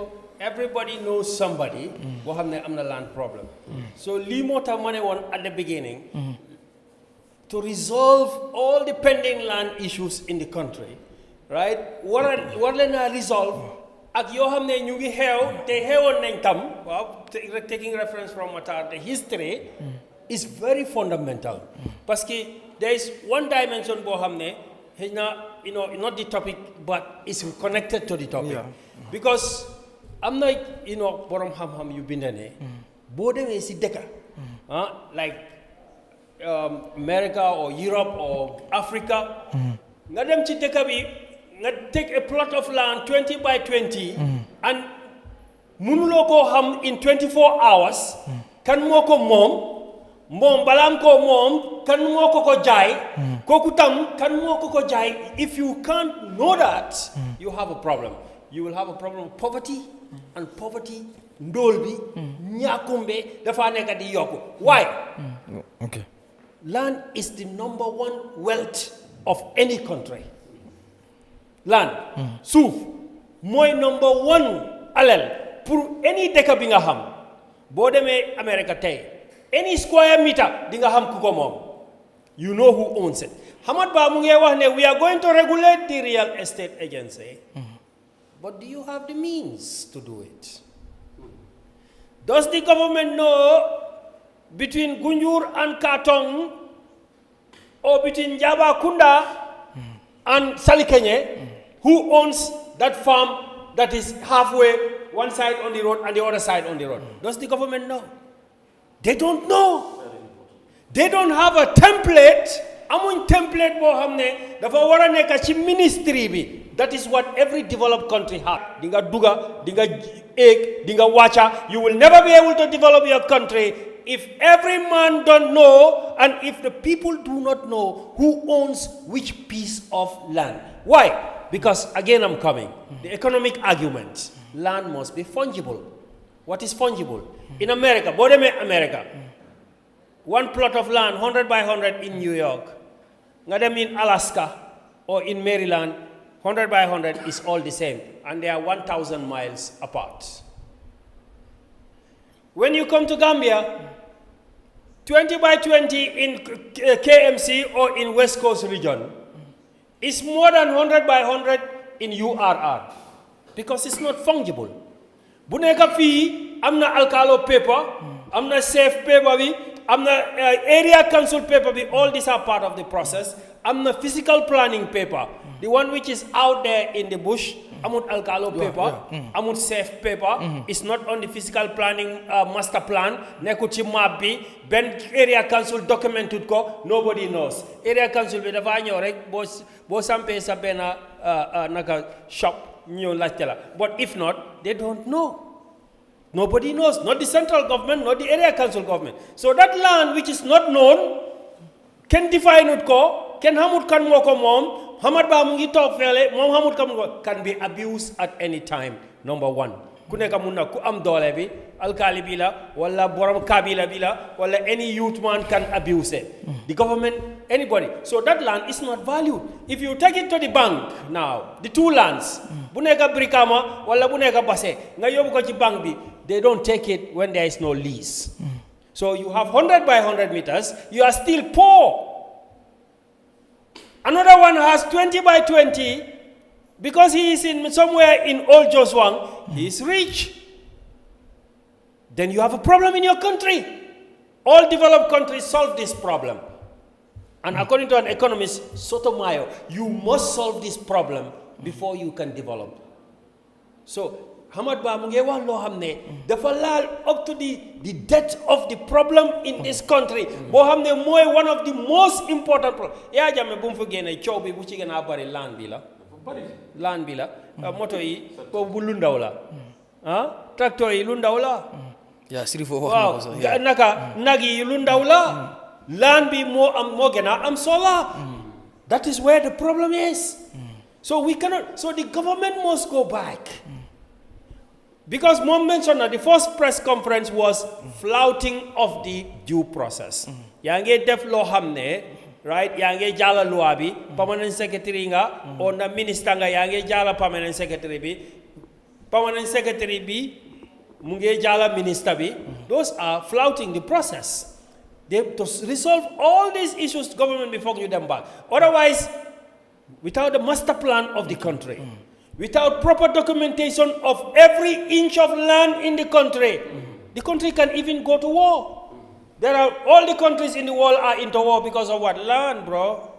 everybody knows somebody boo xam ne am na land problem so lii moo tax ma ne woon at the beginning to resolve all the pending land issues in the country right war leen a resolve ak yoo xam ne ñu ngi xeew te xeewoon nañ tam waaw taking reference from Matarr the history is very fundamental parce que there is one dimension boo xam ne xëy na not the topic but is connected to the topic because am na borom xam-xam yu bind ne boo demee si dëkka like America or Europe or Africa nga dem ci dëkka bi nga take a plot of land 20 by 20 and mënuloo koo xam in 24 hours kan moo ko moom balaam koo moom kan moo ko jaay kooku tam kan moo ko jaay if you can't know that you have a problem you will have a problem of poverty and poverty ndóol bi ñàkkumbe dafa nekk di yokku why land is the number one wealth of any country land suuf mooy number one alal pour any dëkk bi nga xam boo demee America tey any square meter di nga xam ku ko moom you know who owns it Amat Bah mu ngi wax ne we are going to regulate the real estate agency but do you have the means to do it does the government know between Gunjur and Katong or between Jabakunda and Salikenye who owns that farm that is halfway one side on the road and the other side on the road does the government know they don't know they don't have a template amuñ template boo xam ne dafa war a nekk ci ministry bi that is what every developed country has di nga duga di nga éeg di nga wàcca you will never be able to develop your country if every man don't know and if the people do not know who owns which piece of land why because again I'm coming the economic argument land must be fungible what is fungible in America boo demee America one plot of land 100 by 100 in New York nga dem in Alaska or in Maryland 100 by 100 is all the same and they are 1,000 miles apart when you come to Gambia 20 by 20 in KMC or in West Coast region is more than 100 by 100 in URR because it's not fungible bu nekk fii am na alcalo paper am na safe paper bi am na area council paper bi all these are part of the process am na physical planning paper the one which is out there in the bush amut alcalo paper amut safe paper it's not on the physical planning master plan nekkut ci map bi benn area council documented ko nobody knows area council bi dafa ñëw rek boo sampee sa benn naka shop ñëw laajte la but if not they don't know nobody knows not the central government not the area council government so that land which is not known kenn define ut ko kenn xamut kan moo ko moom Amat Bah mu ngi toog feele moom xamut kan moo ko can be abused at any time number one ku nekk mun na ku am doole bi alkali bi la wala borom kabila bi la wala any youth man can abuse it the government anybody so that land is not valued if you take it to the bank now the two lands bu nekk Brikama wala bu nekk Basse nga yóbbu ko ci bank bi they don't take it when there is no lease So you have 100 by 100 meters, you are still poor. Another one has 20 by 20, because he is in somewhere in Old Joswang, he is rich. Then you have a problem in your country. All developed countries solve this problem. And according to an economist, Sotomayor, you must solve this problem before you can develop. So, Hamad Ba mu ngi wax loo xam ne dafa laal up to the depth of the problem in this country boo xam ne mooy one of the most important problems. Yahya Jammeh bu mu fa génne coow bi bu ci gën a bari land bi la moto yi boobu bu lu ndaw la tracteur yi lu ndaw la yaa Sherifo wax na ko sax waaw naka nag yi lu ndaw la land bi moo gën a am solo. That is where the problem is. So the government must go back. Because Mom mentioned that the first press conference was flouting of the due process. Yange def lo hamne, right? Yange jala loi bi, permanent secretary nga, or na minister nga yange jala permanent secretary bi, permanent secretary bi, munge jala minister bi. Those are flouting the process. They have to resolve all these issues government before you them back. Otherwise, without the master plan of the country, without proper documentation of every inch of land in the country can even go to war. All the countries in the world are into war because of what? Land, bro.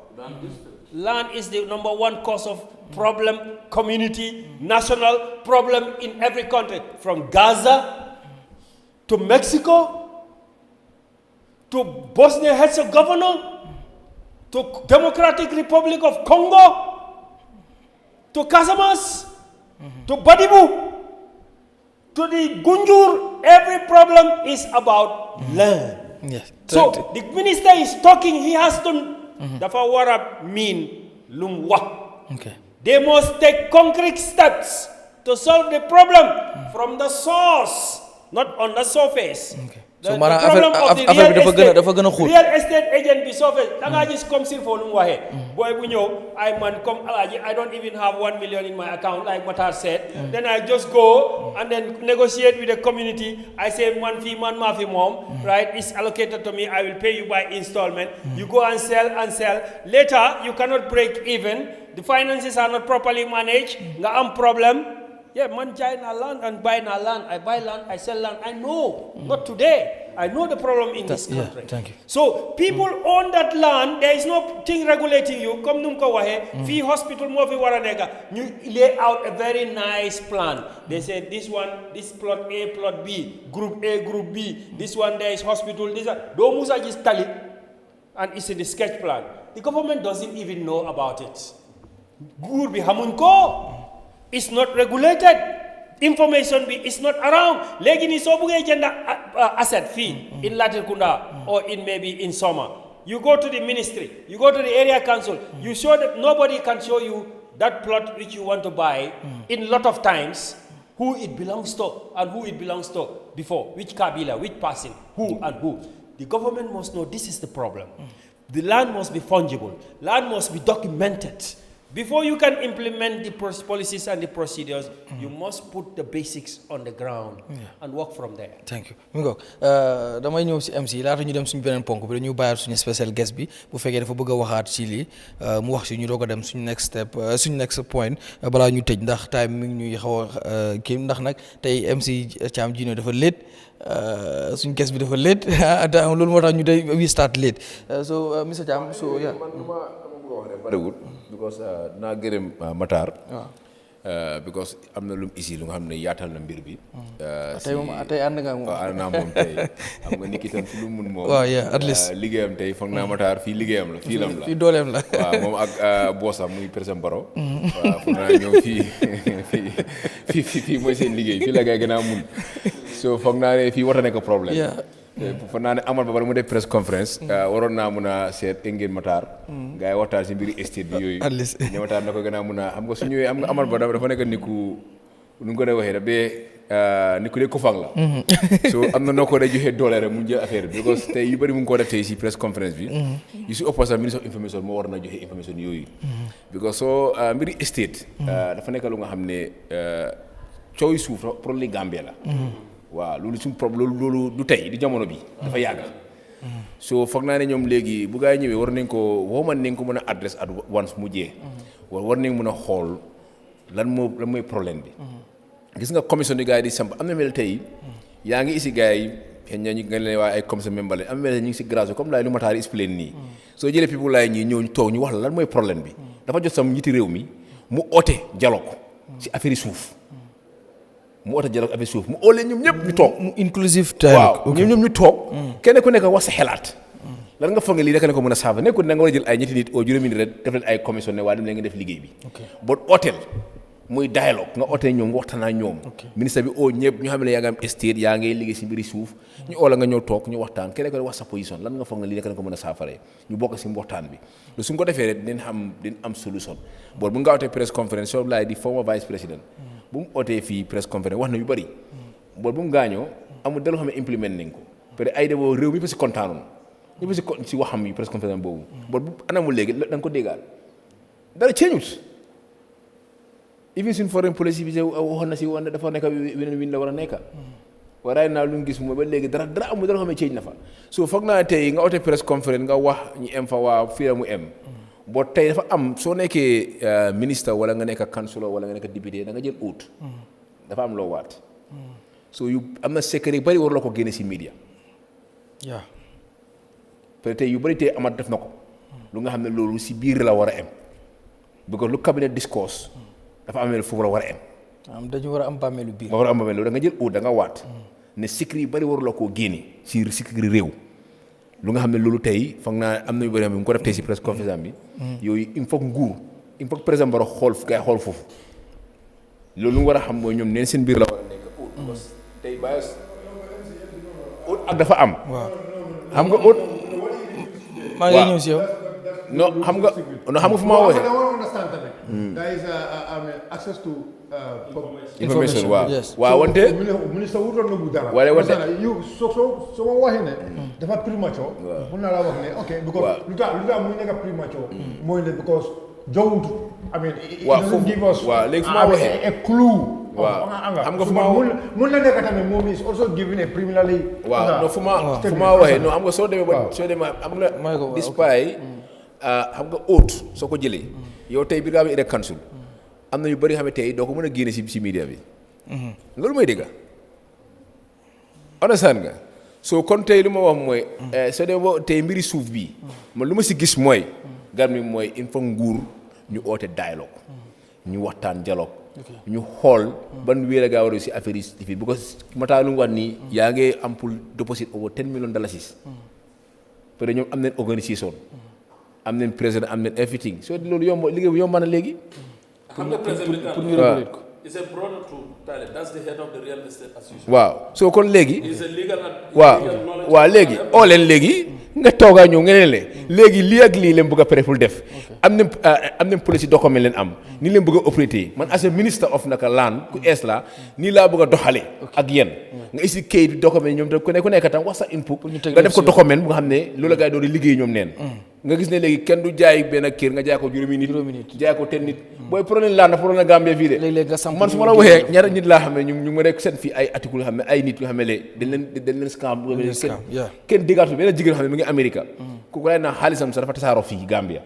Land is the number one cause of problem, community, national problem in every country. From Gaza to Mexico to Bosnia-Herzegovina to Democratic Republic of Congo to Casamas, to Badibu, to the Gunjur, every problem is about land. Yes. So the minister is talking, he has to, dafa wara mean lumwa. Okay. They must take concrete steps to solve the problem from the source, not on the surface. Okay. The So problem of the real estate agent be surface. Danga just come see for lumwa. Boy, we know I don't even have 1 million in my account, like Matarr said. Then I just go and then negotiate with the community. I say man mafi mom, right? It's allocated to me. I will pay you by installment. You go and sell. Later, you cannot break even. The finances are not properly managed. Nga am problem. Yeah, man buy na land and buy na land. I buy land, I sell land. I know, not today. I know the problem in this country. Yeah, thank you. So people own that land. There is no thing regulating you. Come num ko wahe. Fee hospital mo fi waranega. You lay out a very nice plan. They say this one, this plot A, plot B, group A, group B. This one there is hospital. This one. Do musa just tally, and it's in the sketch plan. The government doesn't even know about it. Gur bi hamun ko. It's not regulated. Information is not around. Legi ni so buge jenda asset fee in Latrikunda or in maybe in Soma. You go to the ministry, you go to the area council, you show that nobody can show you that plot which you want to buy in lot of times, who it belongs to and who it belongs to before, which kabila, which person, who and who. The government must know this is the problem. The land must be fungible. Land must be documented. Before you can implement the policies and the procedures, you must put the basics on the ground and work from there. Thank you. Mingo, damay ñëw ci MC laata ñu dem suñu beneen ponk bi dañu bàyyi suñu special guest bi bu fekkee dafa bëgg a waxaat ci lii mu wax ci ñu doog a dem suñu next step suñu next point balaa ñu tëj ndax time mi ngi ñuy xaw a kii ndax nag tey MC Cham Jino dafa late suñu guest bi dafa late loolu moo tax ñu day we start late so Mr. Cham so yeah. Because naa gërëm Matarr because am na lu mu isi lu nga xam ne yaatal na mbir bi tey ànd nga moom ànd naa moom tey xam nga nit ki tam fi lu mun moom waaw yeah at least liggéeyam tey foog naa Matarr fii liggéeyam la fii lam la fii dooleem la waaw moom ak boosam muy président Barrow waaw foog naa ñoom fii mooy seen liggéey fii la gaa gën a mun so foog naa ne fii war a nekk problème foog naa ne amal ba bari mu def press conference waroon naa mun a seet ngeen Matarr gars yi waxtaan si mbiri estate bi yooyu ne Matarr na ko gën a mun a xam nga su ñëwee am nga amal ba dafa nekk ni ku nu nga ko dee waxee da bee ni ku dee kufang la so am na noo ko dee joxee doole rek mu jël affaire bi because tey yu bëri mu ngi ko def tey si press conference bi yu si ëpp sax ministre of information moo war na joxe information yooyu because soo mbiri estate dafa nekk lu nga xam ne coow suuf problème Gambia la waaw loolu suñu problème loolu du tey du jamono bi dafa yàgg so foog naa ne ñoom léegi bu gaa yi ñëwee war nañ ko waxuma nañ ko mën a adresse at once mu jee war nañ mën a xool lan mooy problème bi gis nga commission di gaa yi di samp am na mel tey yaa ngi isi gaa yi xëy na ñu nga leen waaye ay commission membre am na mel ñu ngi si grâce comme laay lu Matarr explain nii soo jëlee people laay ñii ñëw ñu toog ñu wax la lan mooy problème bi dafa jot sam ñitti réew mi mu oote dialogue si affaire yi suuf mu oote dialogue affaire suuf mu oo leen ñoom ñëpp ñu toog mu inclusive dialogue waaw ñoom ñu toog kenn ku nekk wax sa xelaat lan nga foog ne lii naka la ko mën a saafara nekkul da nga war a jël ay ñetti nit oo juróomi nit rek def leen ay commission ne waa dem leen nga def liggéey bi bon ooteel muy dialogue nga ootee ñoom nga waxtaan ak ñoom ministre bi oo ñëpp ñu xam ne yaa ngi am estate yaa ngay liggéey si mbiri suuf ñu oo la nga ñëw toog ñu waxtaan kenn ku ne wax sa position lan nga foog ne lii naka la ko mën a saafaree ñu bokk si waxtaan bi lu suñ ko defee rek dinañ am solution bon bu nga ootee press conference soo laay di former vice président bu mu ootee fii press conference wax na yu bëri bon bu mu gaañoo amul dara xam ne implement nañ ko peut être ay deboo réew mi fa si kontaanoon ñu si waxam yi press conference boobu bon bu anamul léegi da nga ko déggaal dara ceeñut even suñ foreign policy bi waxoon na si woon ne dafa nekk weneen win la war a nekk waaye naa lu ñu gis mooy ba léegi dara amul dara xam ne ceeñ na fa so foog naa tey nga oote press conference nga wax ñu em fa waa fii la mu em boo tey dafa am soo nekkee ministre wala nga nekk councilor wala nga nekk député da nga jël oath dafa am loo waat so yu am na secret yu bëri war la ko génne si media peut-être yu bëri tey amat def na ko lu nga xam ne loolu si biir la war a em because lu cabinet discourse dafa amee foofu la war a em dañu war a am bàmmeelu biir nga war a am bàmmeelu da nga jël oath da nga waat ne secret yu bëri war la koo génne si secret réew lu nga xam ne loolu tey foog naa am na yu bëri xam ne mu ko def tey si presse conférence bi yooyu il faut nguur il faut président Barrow xool gaa yi xool foofu loolu lu mu war a xam mooy ñoom neen seen biir la war a nekk tey bàyyi ak dafa am xam nga maa ngi ñëw si yow non xam nga fu ma waxee there is access to information waaw wante ministre wutoon na bu dara wala wante yow soo ma waxee ne dafa premature mun naa la wax ne ok because lu tax muy nekk premature mooy ne because jowut I mean it doesn't give us léegi fu ma waxee a clue xam nga fu ma mun na nekk tamit moom is also given a preliminary non fu ma waxee non xam nga soo demee am nga despite xam nga haute soo ko jëlee yow tey biir gaa bi council am na yu bëri xam ne tey doo ko mën a génne si media bi loolu mooy dëgg understand nga soo kon tey lu ma wax mooy soo demee tey mbiri suuf bi man lu ma si gis mooy gar mi mooy il faut nguur ñu oote dialogue ñu waxtaan dialogue ñu xool ban wéer a gaa war a si affaire yi fii because Matarr lu mu wax nii yaa ngi am pour deposit over $10 million peut-être ñoom am nañ organisation am nañ président am nañ everything soo loolu yomb liggéey bu yomb na léegi xam nga président pour ñu réguler ko is a brother to Tyler. That's the head of the real estate association. waaw soo kon léegi He's a legal waaw léegi oo leen léegi nga toogaa ñëw nga ne leen léegi lii ak lii leen bëgg a pare pour def am nañ policy document leen am nii leen bëgg a opérer man as a minister of naka land ku ees la nii laa bëgg a doxale ak yéen nga isi kayit document ñoom ku nekk tam wax sa input nga def ko document bu nga xam ne loolu la gaa yi doon di liggéey ñoom neen nga gis ne léegi kenn du jaay benn kër nga jaay ko juróomi nit jaay ko 10 nit booy problème land problème Gambia fii de man su ma la waxee ñaata nit laa xam ne ñu ma rek seen fii ay article yoo xam ne ay nit yoo xam ne dañ leen scam kenn déggaatu benn jigéen xam ne mu ngi Amérique kooku laay naa xaalisam sax dafa tasaaroo fii Gambia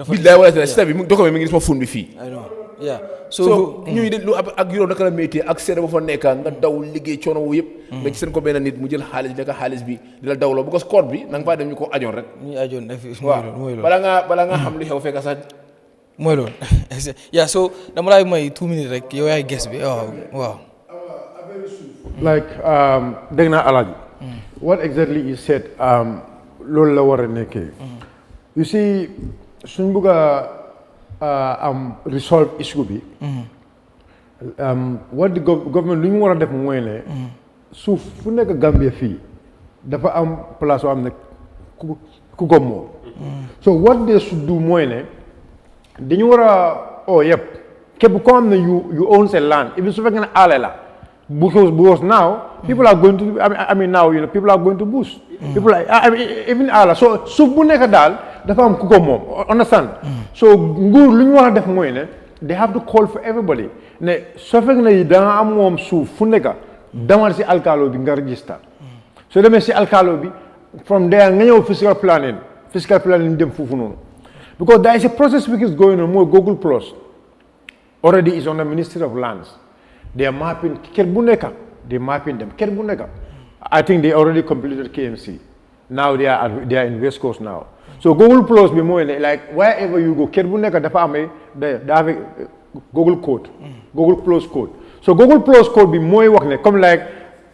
billaay wala tala système bi mu document mi ngi sama phone bi fii so ñuy de lu ak juróom naka la métier ak seede ba fa nekka nga daw liggéey coono wu yëpp nga ci seen ko benn nit mu jël xaalis nekk xaalis bi di la dawloo bu ko code bi na nga faa dem ñu ko ajoon rek waaw bala nga xam li xew fekk sax mooy loolu so dama laay may 2 minutes rek yow yaay ges bi waaw like dégg naa Alaaji what exactly you said loolu la war a nekkee you see suñ bëgg a resolve issue bi what the government lu ñu war a def mooy ne suuf fu nekk Gambia fii dafa am place yoo am ne ku ko moom so what they should do mooy ne dañu war a yëpp képp koo xam ne you own a land even su fekkee ne aale la because now people are going to now people are going to bush people are even aala so suuf bu nekk daal dafa am ku ko moom understand so nguur lu ñu war a def mooy ne they have to call for everybody ne so fekk ne da nga am moom suuf fu nekk damal si alkalo bi nga register so demee si alkalo bi from there nga ñëw fiscal planning dem foofu noonu because there is a process which is going on mooy Google Plus already is on the Ministry of Lands. They are mapping kër bu nekk they mapping them kër bu nekk I think they already completed KMC now they are in West Coast now so Google Plus bi mooy ne like wherever you go kër bu nekk dafa amee daa have Google code Google Plus code so Google Plus code bi mooy wax ne comme like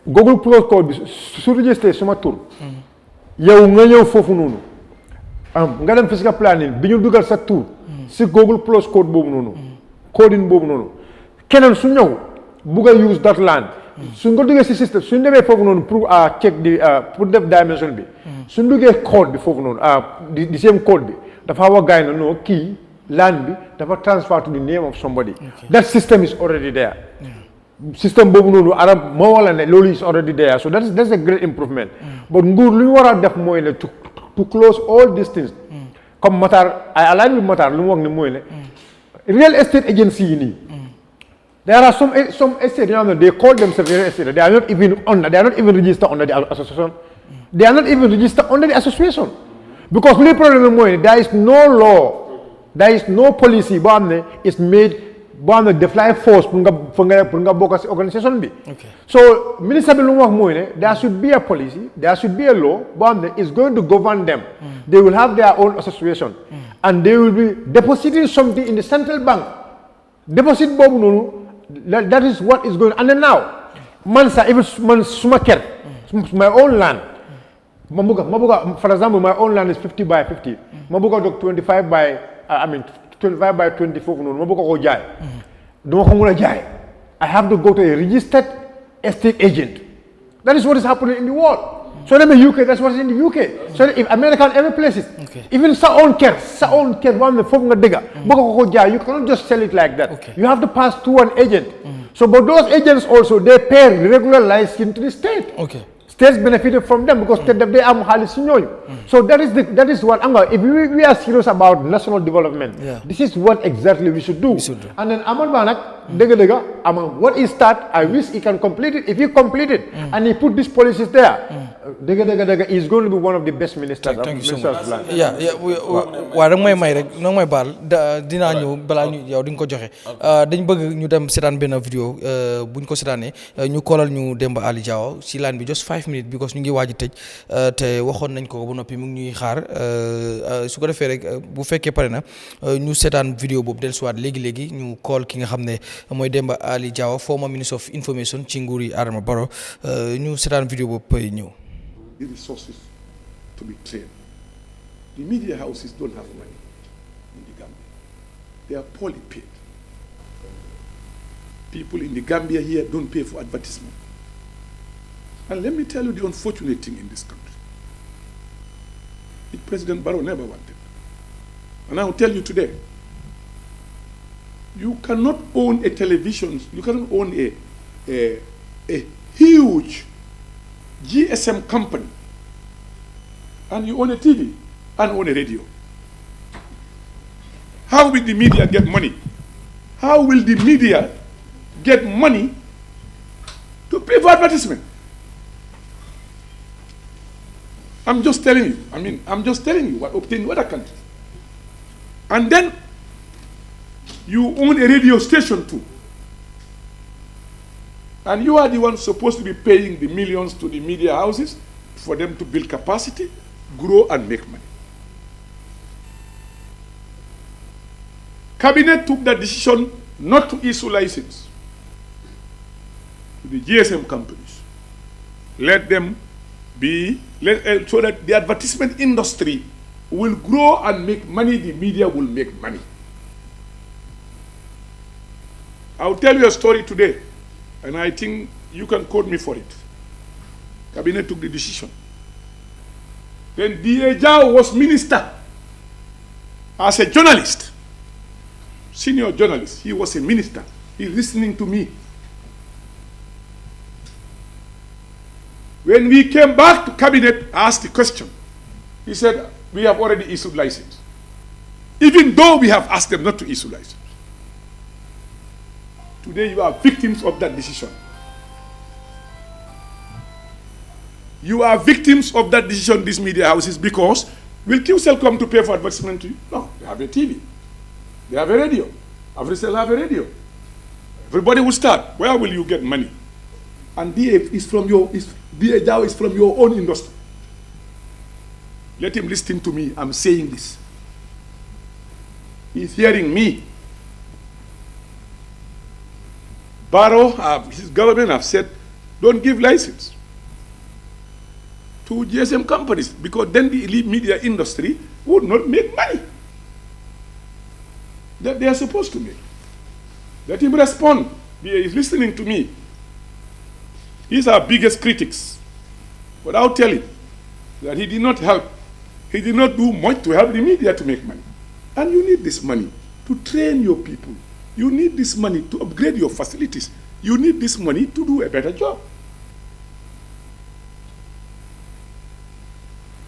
Google Plus code bi su registré suma tur yow nga ñëw foofu noonu nga dem fiscal planning bi ñu dugal sa tur si Google Plus code boobu noonu coding boobu noonu keneen su ñëw bugg a use that land suñ ko duggee si système suñ demee foofu noonu pour check di pour def dimension bi suñ duggee code bi foofu noonu di same code bi dafa wax gaay na non kii land bi dafa transfer to the name of somebody that system is already there system boobu noonu arab moo wala ne loolu is already there so that's a great improvement but nguur lu ñu war a def mooy ne to close all these things comme Matarr I align with Matarr lu mu wax ne mooy ne real estate agency yi nii there are some estate they call themselves real estate they are not even registered under the association because li problème mooy there is no law there is no policy boo xam ne is made boo xam ne def lay force pour nga bokk ci organisation bi so ministre bi lu mu wax mooy ne there should be a policy there should be a law boo xam ne is going to govern them they will have their own association and they will be depositing something in the central bank deposit boobu noonu that is what is going on and then now man sax even man suma kër my own land ma bëgg for example my own land is 50 by 50 ma bëgg a dog 25 by 20 foofu noonu ma bëgg ko jaay duma ko mën a jaay I have to go to a registered estate agent that is what is happening in the world so dem UK that's what is in the UK so if American every places even sa own kër boo xam ne foofu nga dëgga bëgg ko jaay you cannot just sell it like that you have to pass through an agent so but those agents also they pay regular license to the state states benefited from them because state daf day am xaalis si ñooñu so that is what if we are serious about national development this is what exactly we should do and then Amadou Ba nag dëgg what is start I wish he can complete it if he complete it and he put these policies there dëgg is going to be one of the best ministers thank you so much waaw danga may rek nanga may baal dinaa ñëw balaa ñu yow di nga ko joxe dañ bëgg ñu dem seetaan benn vidéo buñ ko seetaanee ñu koolal ñu Demba Ali Diaw si line bi just 5 minutes because ñu ngi waaj a tëj te waxoon nañ ko ba noppi mu ngi ñuy xaar su ko defee rek bu fekkee pare na ñu seetaan vidéo boobu dellusiwaat léegi ñu kool ki nga xam ne mooy Demba Ali Diaw former minister of information ci nguuri Adama Barrow ñu seetaan vidéo boobu pay ñëw. The resources to be trained. The media houses don't have money in the Gambia. They are poorly paid. People in the Gambia here don't pay for advertisement. And let me tell you the unfortunate thing in this country. Which President Barrow never wanted. And I will tell you today, you cannot own a television, you cannot own a huge GSM company and you own a TV and own a radio. How will the media get money? How will the media get money to pay for advertisement? I'm just telling you what obtained in other countries. And then you own a radio station too. And you are the one supposed to be paying the millions to the media houses for them to build capacity, grow, and make money. Cabinet took the decision not to issue license to the GSM companies. Let them be, so that the advertisement industry will grow and make money, the media will make money. I'll tell you a story today. And I think you can quote me for it. Cabinet took the decision. When D.A. Jao was minister, as a journalist, senior journalist, he was a minister. He's listening to me. When we came back to cabinet, I asked the question. He said, we have already issued license. Even though we have asked them not to issue license. Today you are victims of that decision. You are victims of that decision, these media houses, because will QCell come to pay for advertisement to you? No, they have a TV. They have a radio. Africell have a radio. Everybody will start. Where will you get money? And DA is from your own industry. Let him listen to me. I'm saying this. He's hearing me. Barrow, his government have said, don't give license to GSM companies, because then the elite media industry would not make money that they are supposed to make. Let him respond. He is listening to me. He's our biggest critics. But I'll tell him that he did not help. He did not do much to help the media to make money. And you need this money to train your people. You need this money to upgrade your facilities. You need this money to do a better job.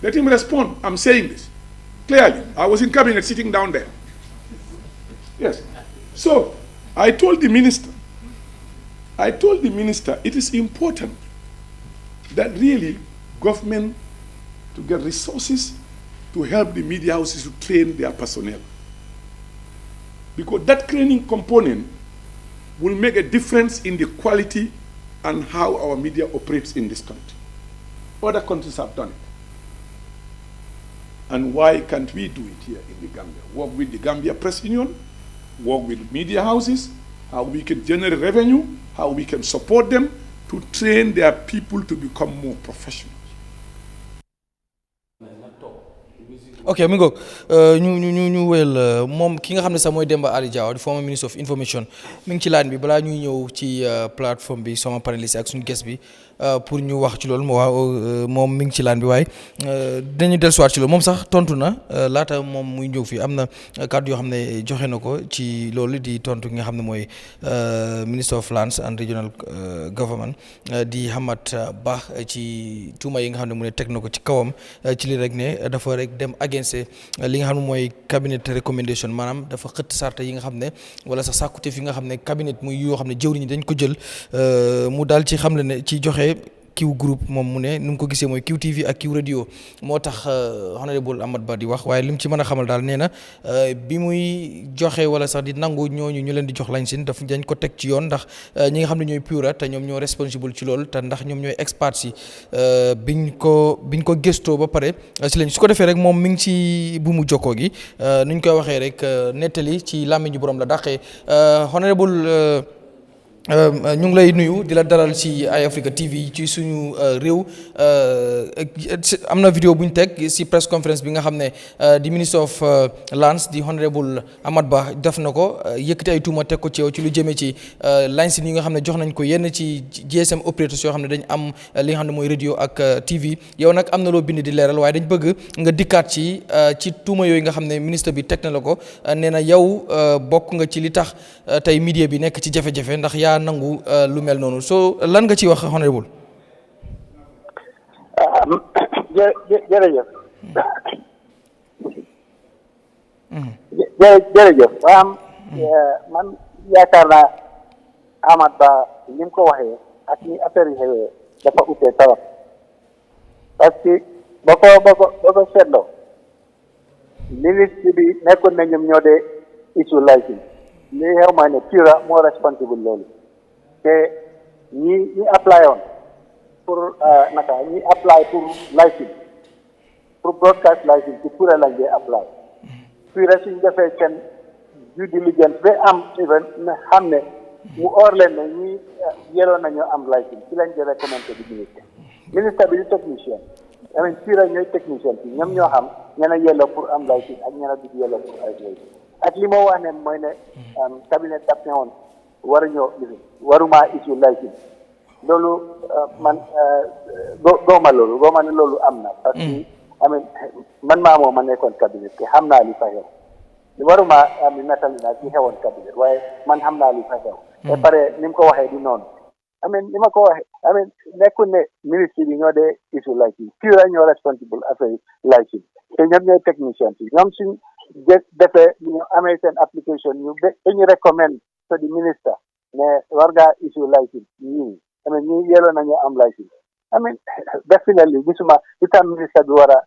Let him respond. I'm saying this clearly. I was in cabinet sitting down there. Yes. So I told the minister it is important that really government to get resources to help the media houses to train their personnel. Because that training component will make a difference in the quality and how our media operates in this country. Other countries have done it. And why can't we do it here in the Gambia? Work with the Gambia Press Union, work with media houses, how we can generate revenue, how we can support them to train their people to become more professional. ok mi ngoog ñu wéyal moom ki nga xam ne sax mooy Demba Ali Jaw di former minister of information mi ngi ci line bi balaa ñuy ñëw ci plateforme bi sama panéliste ak suñu guest bi pour ñu wax ci loolu moom mi ngi ci line bi waaye dañu dellusiwaat ci loolu moom sax tontu na laata moom muy ñëw fii am na kàddu yoo xam ne joxe na ko ci loolu di tontu ki nga xam ne mooy minister of lands and regional government di Hamat Bah ci tuuma yi nga xam ne mu ne teg na ko ci kawam ci li rek ne dafa rek dem against li nga xam ne mooy cabinet recommendation maanaam dafa xëtt sarta yi nga xam ne wala sax sàkkuteef yi nga xam ne cabinet muy yoo xam ne jëwriñ dañ ko jël mu daal ci xam ne ci joxe Q groupe moom mu ne nu mu ko gisee mooy Q TV ak Q radio moo tax honorable Amat Bah di wax waaye li mu ci mën a xamal daal nee na bi muy joxe wala sax di nangu ñooñu ñu leen di jox lañ sin daf dañ ko teg ci yoon ndax ñi nga xam ne ñooy pura te ñoom ñoo responsible ci loolu te ndax ñoom ñooy experts yi biñ ko gëstoo ba pare si lañ su ko defee rek moom mi ngi ci bu mu jokkoo gi nuñ koy waxee rek nettali ci làmmiñu borom la dàqee honorable ñu ngi lay nuyu di la dalal ci Eyeafrica TV ci suñu réew am na vidéo bu ñu teg ci press conference bi nga xam ne di minister of lands di honorable Amat Bah def na ko yëkkati ay tuuma teg ko ci yow ci lu jëmee ci lines yi nga xam ne jox nañ ko yenn ci GSM operators yoo xam ne dañ am li nga xam ne mooy radio ak TV yow nag am na loo bind di leeral waaye dañ bëgg nga dikkaat ci tuuma yooyu nga xam ne ministre bi teg na la ko nee na yow bokk nga ci li tax tey media bi nekk ci jafe-jafe ndax yaa nangu lu mel noonu so lan nga ci wax honorable jërëjëf jërëjëf man yaakaar naa Amat Bah ni mu ko waxee ak ni affaire yi xewee dafa utee trop parce que ba ko seetloo ministre bi nekkoon na ñoom ñoo dee issue license li xew mooy ne PURA moo responsible loolu te ñi apply woon pour ñi apply pour license pour broadcast license ci PURA lañ dee apply PURA suñ defee seen due diligence ba am even na xam ne mu or leen ne ñi yeloon nañoo am license ci lañ dee recommandé bi ministre bi di technicien PURA ñooy technicien bi ñoom ñoo xam ñena yelloo pour am license ak ñena du yelloo pour ay license ak li moo wax ne mooy ne cabinet daf ne woon waruma issue license loolu man gooma ne loolu am na parce que man maa moo ma nekkoon cabinet te xam naa li fa xew waruma nettali naa ci xewoon cabinet waaye man xam naa li fa xew te pare ni mu ko waxee di noonu ni ma ko waxee nekkul ne ministre bi ñoo dee issue license PURA ñoo responsible affaire license te ñoom ñooy technicien bi ñoom suñ defee ñu amee seen application ñu recommend to the minister ne war ngaa issue license ñii I mean ñii yelloo nañu am license I mean definitely gisuma lu tax ministre bi war a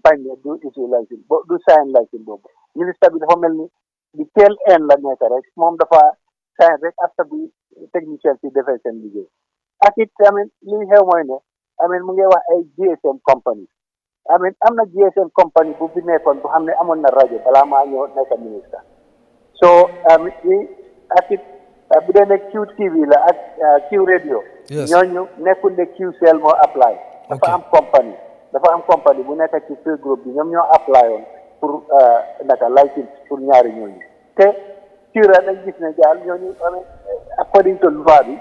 bañ ne du issue license du sign license boobu ministre bi dafa mel ni di teel en la nekk rek moom dafa sign rek after bi technicien si defee seen liggéey ak it I mean li xew mooy ne I mean mu ngi wax ay GSM company I mean am na GSM company bu fi nekkoon bu xam ne amoon na rajo balaa maa ñëw nekk ministre so ak it bu dee ne QTV la ak Q radio ñooñu nekkul ne QCell moo apply dafa am company bu nekk ci free group bi ñoom ñoo apply woon pour naka license pour ñaari ñooñu te Cura dañ gis ne daal ñooñu according to loi bi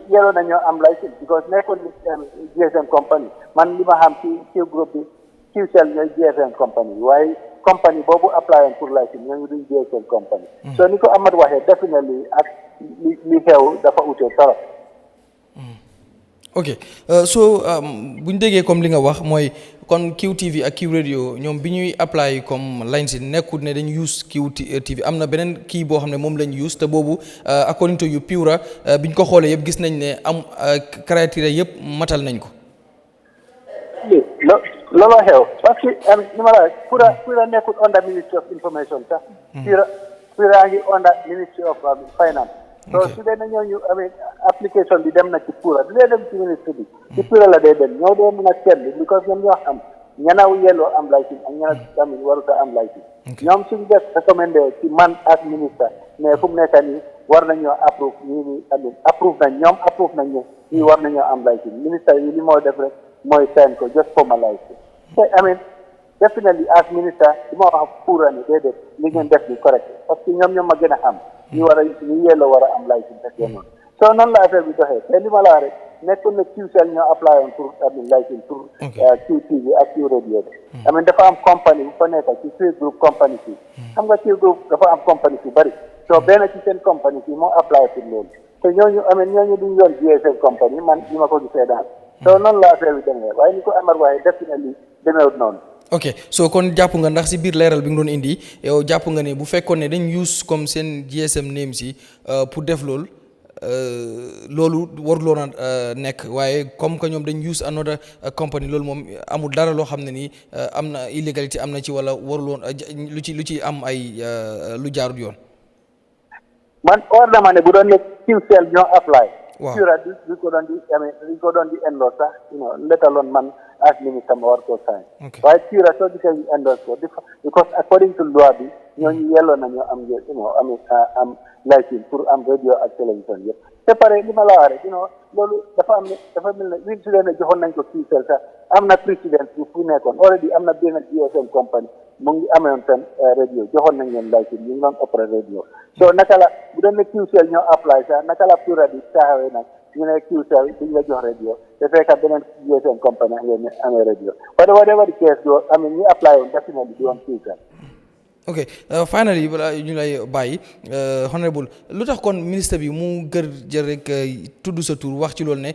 yelloo nañoo am license because nekkul ni GSM company man li ma xam ci Q group bi QCell ñooy GSM company waaye company boobu apply woon pour license ñooñu duñ GSM company so ni ko Amadou waxee definitely ak li xew dafa ute trop ok so bu ñu déggee comme li nga wax mooy kon QTV ak Q radio ñoom bi ñuy apply comme license nekkul ne dañu use QTV am na beneen kii boo xam ne moom lañ use te boobu according to you Pura bi ñu ko xoolee yëpp gis nañ ne am criteria yëpp matal nañ ko. looloo xew parce que ni ma la wax Pura nekkul under Ministry of Information sax. Pura ngi under Ministry of Finance. so su dee na ñooñu application bi dem na ci Pura du dee dem ci ministre bi ci Pura la dee dem ñoo dee mën a seetlu because ñoom ñoo xam ñanaw yelloo am license ak ñana tamit waruta am license ñoom suñu def recommandé ci man ak ministre mais fu mu nekk nii war nañoo approve ñii ni approve nañ ne ñii war nañoo am license ministre yi li moo def rek mooy sign ko just formalize ko te definitely as minister li ma wax Pura ni déedéet li ngeen def ni correct parce que ñoom ñoo ma gën a xam ñu yelloo war a am license ak noonu so noonu la affaire bi doxee te li ma la rek nekkul ne QCell ñoo apply woon pour license pour QTV ak Q radio bi dafa am compagnie bu fa nekk ci Q group compagnie si xam nga Q group dafa am compagnie si bëri so benn ci seen compagnie si moo apply pour loolu te ñooñu duñ yoon GSM compagnie man li ma ko gisee daal so noonu la affaire bi demee waaye ni ko Amar waaye definitely demeewut noonu ok so kon jàpp nga ndax si biir leeral bi nga doon indi yow jàpp nga ne bu fekkoon ne dañ use comme seen GSM name si pour def loolu waruloon a nekk waaye comme que ñoom dañ use another company loolu moom amul dara loo xam ne nii am na illégalité am na ci wala waruloon lu ci am ay lu jaarut yoon. man or na ma ne bu doon nekk QCell ñoo apply. waaw Pura di ko doon di endorse sax let alone man as ministre ma war koo sign waaye Pura soo gisee ñu endorse ko because according to loi bi ñooñu yelloo nañoo am license pour am radio ak télévision yëpp c'est pareil li ma la wax rek loolu dafa mel ne li su leen joxoon nañ ko QCell sax am na président bi fu nekkoon already am na benn GSM company mu ngi amewoon seen radio joxoon nañ leen license ñu ngi doon opéré radio so naka la bu doon ne QCell ñoo apply sax naka la Pura di taxawee nag ñu ne QCell duñ la jox radio te fekk beneen GSM company ngeen amee radio whatever the case do ñu apply woon definitely di woon QCell. ok finally balaa ñu lay bàyyi honorable lu tax kon ministre bi mu jël rek tudd sa tur wax ci loolu ne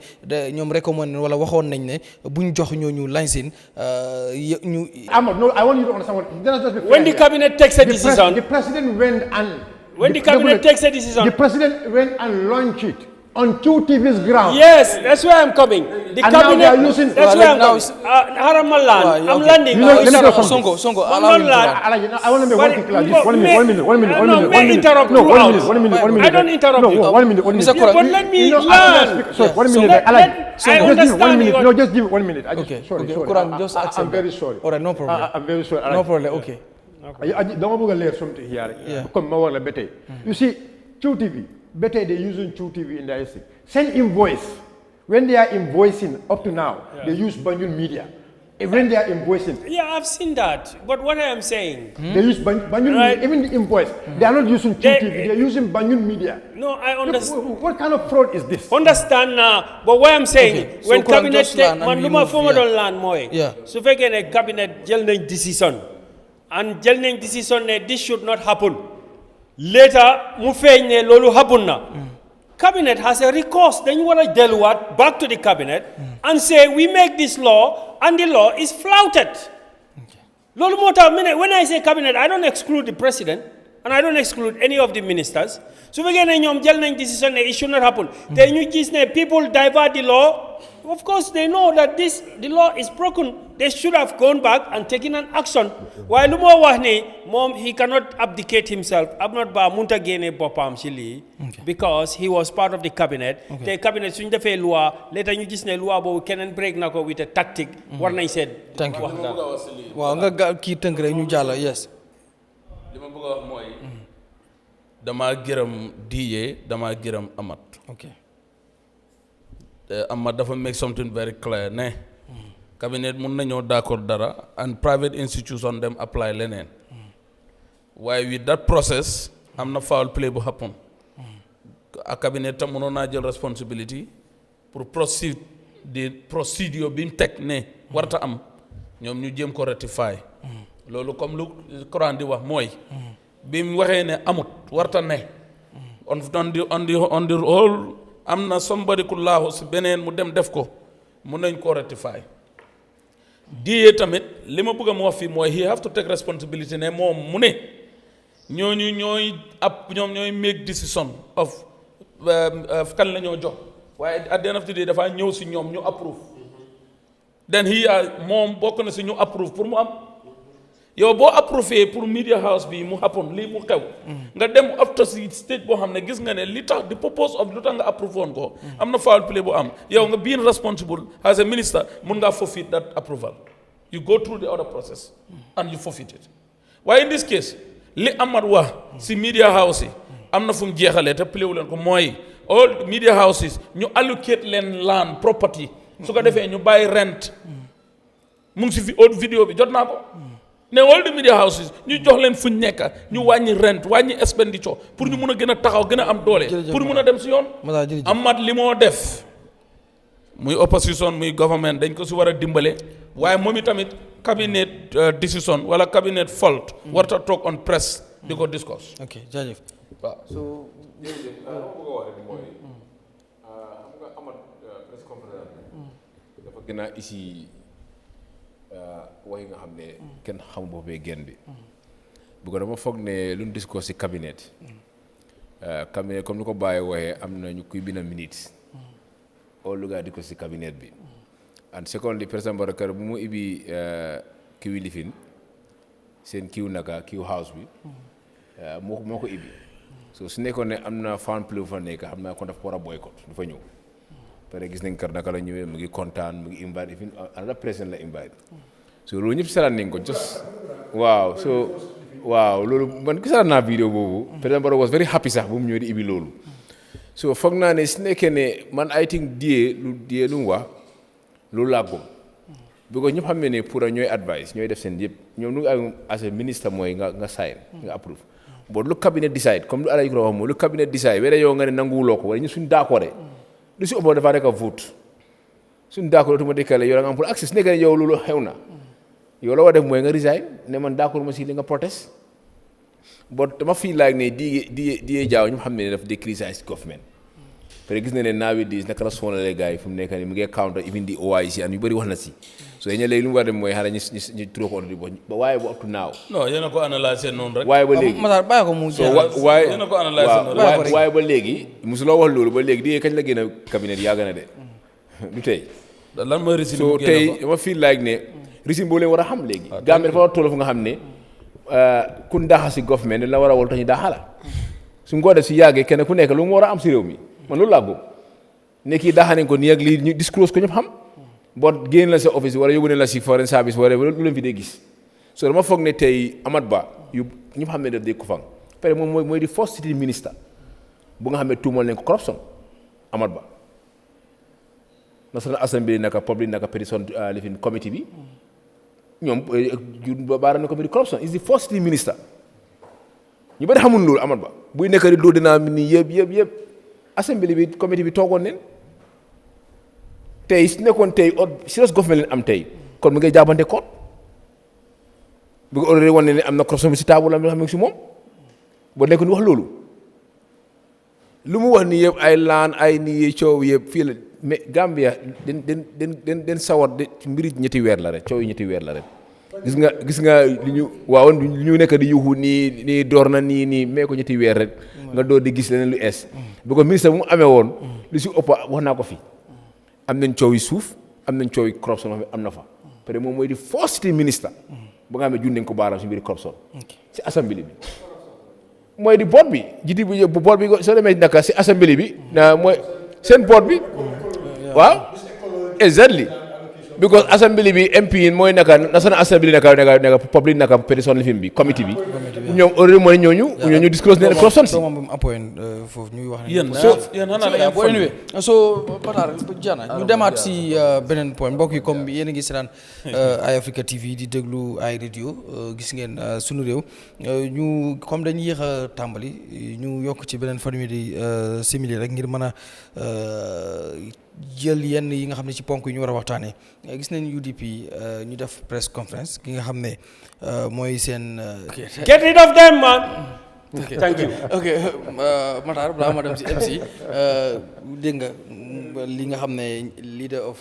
ñoom recommandé wala waxoon nañ ne buñ jox ñooñu license ñu. No, I want you to understand what. When the cabinet takes a decision, the president went and. When the cabinet takes a decision, the president went and launched it on two TV's ground. Yes, that's where I'm coming. The and cabinet. Now they are using. That's where I'm coming. Haramalland. I'm landing. Sonko. I want to make one thing clear. Just 1 minute. One minute. Interrupt. No, 1 minute. 1 minute. 1 minute. I don't interrupt you. No, 1 minute. 1 minute. Mr. But let me land. Sorry, 1 minute. I understand. 1 minute. No, just give it 1 minute. Okay. Sorry. Kurang, just accept. I'm very sorry. All right, no problem. I'm very sorry. No problem. Okay. Don't want to learn something here. Come over the bete. You see, QTV. Better they're using QTV in their essay. Send invoice. When they are invoicing up to now, they use Banjul media. When they are invoicing. Yeah, I've seen that. But what I am saying. They use Banjul media, even the invoice. They are not using QTV, they're using Banjul media. No, I understand. What kind of fraud is this? Understand now. But what I'm saying, Okay. when So cabinet just land and man we duma move, former yeah. don't land moy. Yeah. So if again a cabinet jël nañ decision and jël nañ decision ne this should not happen. Later mu feeñ ne loolu happen na. Cabinet has a recourse. Then you want to delluwaat back to the cabinet and say we make this law and the law is flouted. Loolu moo tax when I say cabinet, I don't exclude the president. and I don't exclude any of the ministers. So we get a decision it should not happen. Then you just people divert the law. Of course, they know that the law is broken. They should have gone back and taken an action. While Mom, he cannot abdicate himself. Abnot ba munta gene bopam chili because he was part of the cabinet. The cabinet soon the fail law. Later you just ne law but can break nako with a tactic. What I said. Thank you. Wow, nga ki teunk rek ñu jalla yes. Lima bëgg wax moy dama gërëm DA, dama gërëm Amat. Okay. Amat dafa make something very clear ne cabinet mun nañoo d'accord dara and private institution them apply leneen waaye with that process am na foul play bu happen a cabinet tam mënoon naa jël responsibility pour proceed the procedure bi mu teg ne warta am ñoom ñu jéem ko rectify loolu comme lu Kurang di wax mooy bi mu waxee ne amut warta ne on the whole am na somebody ku laaxu si beneen mu dem def ko mun nañ koo rectify DA tamit li ma bëgg a mu wax fii mooy he have to take responsibility ne moom mu ne ñooñu ñooy make decision of kan la ñoo jox waaye at the end of the day dafa ñëw si ñoom ñu approve then moom bokk na si ñu approve pour mu am yow boo approuvé pour media house bi mu happen lii mu xew nga dem after si stage boo xam ne gis nga ne li tax the purpose of lu tax nga approve woon ko am na foul play bu am yow nga being responsible as a minister mun ngaa forfeit that approval you go through the other process and you forfeit it waaye in this case li Amat wax si media house yi am na fu mu jeexalee te play wu leen ko mooy all media houses ñu allocate leen land property su ko defee ñu bàyyi rent mu ngi si fi autre vidéo bi jot naa ko ne all the media houses ñu jox leen fuñ nekk ñu wàññi rent wàññi expenditure pour ñu mun a gën a taxaw gën a am doole pour mun a dem si yoon Amat li moo def muy opposition muy government dañ ko si war a dimbale waaye moom itamit cabinet decision wala cabinet fault warta toog on press di ko discourse ok jaajëf waaw so jërëjëf bëgg a wax rek mooy xam nga Amat press conference dafa gën a ici wax yi nga xam ne kenn xamu boppee génn bi bu ko dama foog ne lu ñu discours ci cabinet cabinet comme ni ko bàyyi waxee am na ñu kuy bind minutes all lu gaa di ko ci cabinet bi and secondly président Barakar bu mu ibi kiwi lifin seen kiw naka kiw house bi moo ko ibi so su nekkoon ne am na fan play fa nekk xam naa kon dafa war a boycott du fa ñëw pare gis nañ kar naka la ñëwee mu ngi kontaan mu ngi invite even another president la invite so loolu ñëpp seetaan nañ ko just waaw so waaw loolu man gisaat naa vidéo boobu président Barrow was very happy sax bu mu ñëwee di ibi loolu so foog naa ne su nekkee ne man I think DA lu mu wax loolu laa gëm because ñëpp xam ne pour ñooy advice ñooy def seen yëpp ñoom lu nga as a ministre mooy nga sign nga approve but lu cabinet decide comme lu Alaaji Kurang wax moom lu cabinet decide wala yow nga ne nanguwuloo ko wala ñu suñ d'accord lu si ëpp dafa nekk vote suñ d'accord automatiquement yow da nga am pour accès nekk ne yow loolu xew na yow la war def mooy nga resign ne man d'accord ma si li nga protest but dama feel like ne di jaaw ñu xam ne daf di criticize government parce que gis na ne nowadays naka la sonalee gars yi fu mu nekk nii mu ngi counter even di OIC and yu bëri wax na si so yéen léegi lu mu war a dem mooy xaaral ñu turoo ko ordre ba waaye bu up to now. non yéen a ko analyser noonu rek. waaye ba léegi Matarr bàyyi ko mu waaye yéen a ko analyser noonu rek. waaye ba léegi mosuloo wax loolu ba léegi di kañ la génn cabinet yaa gën a de du tey. lan mooy régime so tey dama feel like ne régime boo leen war a xam léegi. Gambie dafa war a toll fu nga xam ne ku ndaxa si government la war a wol tax ñu daaxa la su ko def si yàggee kenn ku nekk lu mu war a am si réew mi man loolu laa bëgg ne kii daaxa nañ ko nii ak lii ñu disclose ko ñëpp xam boo génn la sa office wala yóbbu ne la si foreign service wala lu leen fi dee gis so dama foog ne tey Amat Bah yu ñëpp xam ne daf dee ko fang pare moom mooy di first city minister bu nga xam ne tuumal nañ ko corruption Amat Bah National Assembly naka public naka petition lifin committee bi ñoom baara na ko di corruption is the first city minister ñu bari xamul loolu Amat Bah buy nekk di doo dinaa mi nii yëpp assembly bi committee bi toogoon neen tey su nekkoon tey serious government leen am tey kon mu ngay jàppante koot bu ko already wane ne am na corruption bi si table am xam ne si moom boo nekk ni wax loolu lu mu wax ni yëpp ay laan ay nii coow yëpp fii la mais Gambia den sawar de mbiri ñetti weer la rek coow yi ñetti weer la rek gis nga li ñu waawoon li ñu nekk di yuuxu nii door na nii mais ko ñetti weer rek nga door di gis leneen lu es bu ko ministre bu mu amee woon lu si ëpp wax naa ko fi am nañ coow yi suuf am nañ coow yi corruption am na fa peut-être moom mooy di first ministre ba nga xam ne junne nañ ko baaraam si mbiri corruption si assemblée bi mooy di board bi jiiti bu board bi soo demee naka si assemblée bi mooy seen board bi waaw exactly because assembly bi MP mooy naka national assembly naka public naka petition lifin bi committee bi ñoom heure mooy ñooñu disclose ne corruption si foofu ñuy wax yéen boo anyway so Matarr jana ñu demaat si beneen point mbokk yi comme yéen a ngi seetaan Eyeafrica TV di déglu ay radio gis ngeen sunu réew ñu comme dañuy yéex a tàmbali ñu yokk ci beneen fanweeri di simili rek ngir mën a jël yenn yi nga xam ne ci ponk yi ñu war a waxtaanee gis nañ U.D.P ñu def press conference ki nga xam ne mooy seen. Get rid of them, man. Thank you. ok Matarr balaa ma dem si MC dégg nga li nga xam ne leader of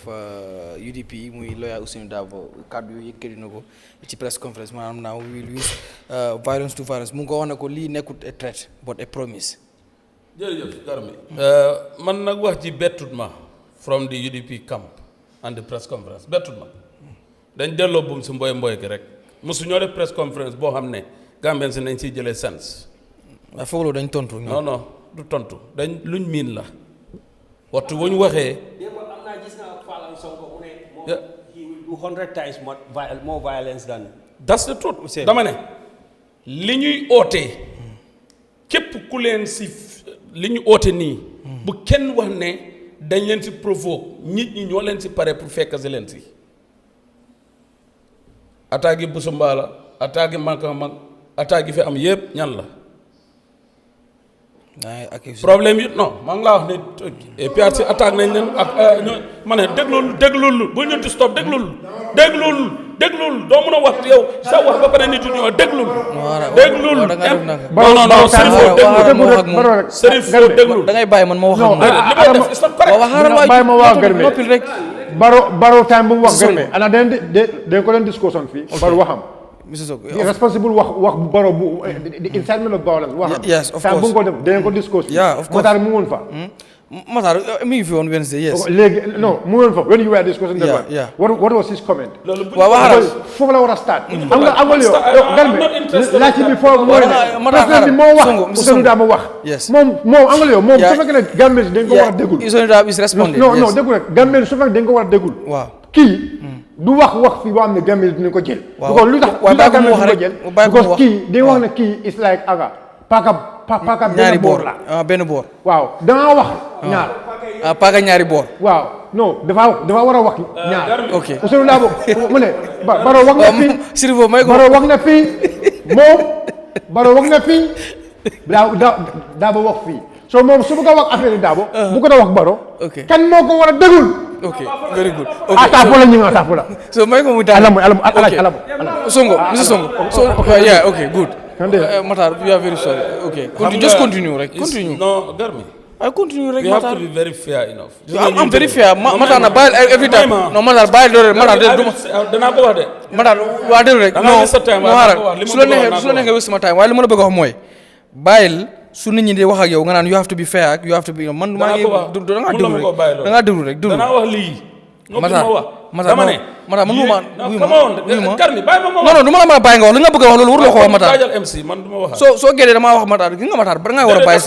U.D.P muy lawyer Ousainou Darboe kàddu yu yëkkati na ko ci press conference maanaam now we will use violence to violence mu ngi ko wax ne ko lii nekkut a threat but a promise. jërëjëf Garmi man nag wax ji bettut ma from the U.D.P camp and the press conference bettut ma dañ delloo buum si mboy gi rek mosu ñoo def press conference boo xam ne Gambien si nañ siy jëlee sens. waaw foog dañ tontu. non du tontu dañ luñ miin la waxtu bu ñu waxee. am naa gis naa Fala Sonko mu ne he will do 100 times more violence than. that's the truth dama ne li ñuy ootee képp ku leen si li ñu oote nii. bu kenn wax ne dañ leen si provoque nit ñi ñoo leen si pare pour fekk si leen si. attaque yi Busumbala attaque yi Mankamang attaque yi fi am yëpp ñan la. problème yi non maa ngi laa wax ne PRC attaque nañ leen ak ma ne déglul bu ñu di stop déglul doo mën a wax yow sa wax ba pare nit ñoo déglul. non Sherifo déglul da ngay bàyyi man ma wax ak moom. li ma def stop correct bàyyi ma wax Garmi noppil rek. baro time bu mu wax Garmi ana den ko leen discussion fii baro waxam. Mr. Sonko responsible wax bu baro bu the incitement of violence waxam. Yes, of time bu course. ko def den ko discuss. Yeah, of course. Matarr mu woon fa. Matarr mi ngi fi woon Wednesday, yes. léegi non mu woon fa when you were discussing that one. Yeah. What was his comment? waaw waxal foofu la war a start. am nga yow Garmi laajte bi foofu mooy ne Matarr président bi moo wax Sonko Ousainou Darboe wax. Yes. moom am nga yow moom su fekkee ne Gambie dañ ko war a déglu. Ousainou Darboe is responding. non déglu rek Gambie su fekkee dañ ko war a déglu. waaw kii du wax fi boo xam ne Gambie dinañ ko jël. waaw because lu tax Gambie dinañ ko jël. bàyyi ko mu wax because kii dañ wax ne kii is like aga paaka ñaari benn boor la. benn boor. waaw dangaa wax ñaar. paaka ñaari boor. waaw non dafa war a wax ñaar. ok Ousainou Darboe mu ne Baro wax na fii. Sherifo may ko Baro wax na fii moom Baro wax na fii Darboe wax fii so moom su bëgg a wax affaire yi Darboe. bu ko da wax Baro. ok kan moo ko war a déglu. ok very good. ataafu la ñu ngi ataafu la. so may ko mu daal alamu Sonko Mr. Sonko so yeah okay good. Matarr you are very sorry. okay just continue rek continue. non Garmi. I continue rek we have to Matarr. be very fair enough. I'm very fair. Matarr na bàyyil every time. non Matarr bàyyil doole Matarr de duma. danaa ko wax de. Matarr waa déglu rek. da ngaa waste sa time su la neexee waste sama time waaye li ma la bëgg a wax mooy bàyyil su nit ñi di wax ak yow nga naan you have to be fair you have to be man maa ngi da ngaa déglu rek danaa wax lii. Matarr dama ne. Matarr man ma Garmi bàyyi ma non du ma la mën a bàyyi nga wax li nga bëgg a wax loolu waruloo ko wax Matarr. taajal MC man du ma wax. soo génnee damaa wax Matarr gi nga Matarr da ngaa war a bàyyi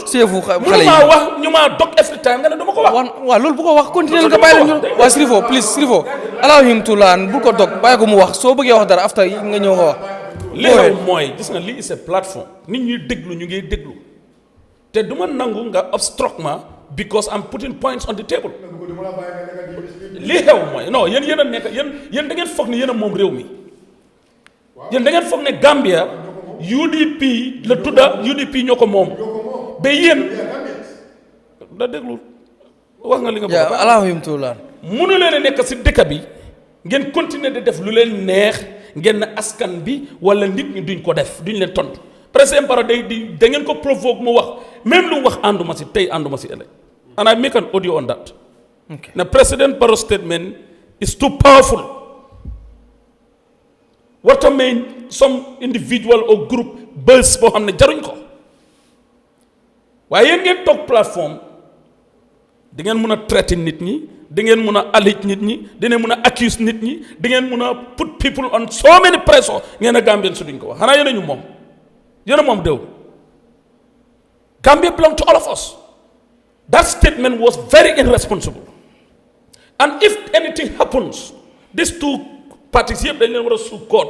seefu xale yi. wax ñu ma dog every time nga ne du ma ko wax. waaw loolu bu ko wax continuer nga bàyyi leen ñu waa Sherifo please Sherifo allow him to learn bu ko dog bàyyi ko mu wax soo bëggee wax dara after nga ñëw nga wax. li xew mooy gis nga lii c'est plateforme nit ñuy déglu ñu ngi déglu te du ma nangu nga obstruct ma because I'm putting points on the table. lii xew mooy non yéen a nekk yéen da ngeen foog ne yéen a moom réew mi yéen da ngeen foog ne Gambia U.D.P la tudda U.D.P ñoo ko moom ba yéen da déglu wax nga li nga bëgg a allow him to learn. mënu leen a nekk si dëkk bi ngeen continuer di def lu leen neex ngeen askan bi wala nit ñi duñ ko def duñ leen tontu président Barrow da ngeen ko provoque mu wax même lu wax ànduma si tey ànduma si ëllëg and I make an audio on that. Okay. Now, President Barrow's statement is too powerful. warta may some individual or group buzz boo xam ne jaruñ ko waaye yéen ngeen toog plateforme di ngeen mun a traiter nit ñi di ngeen mun a allege nit ñi di ngeen mun a accuse nit ñi di ngeen mun a put people on so many pressure ngeen a Gambien su duñ ko wax xanaa yéen a ñu moom yéen a moom déw Gambia belong to all of us. That statement was very irresponsible. And if anything happens, these two parties here, they never sue court,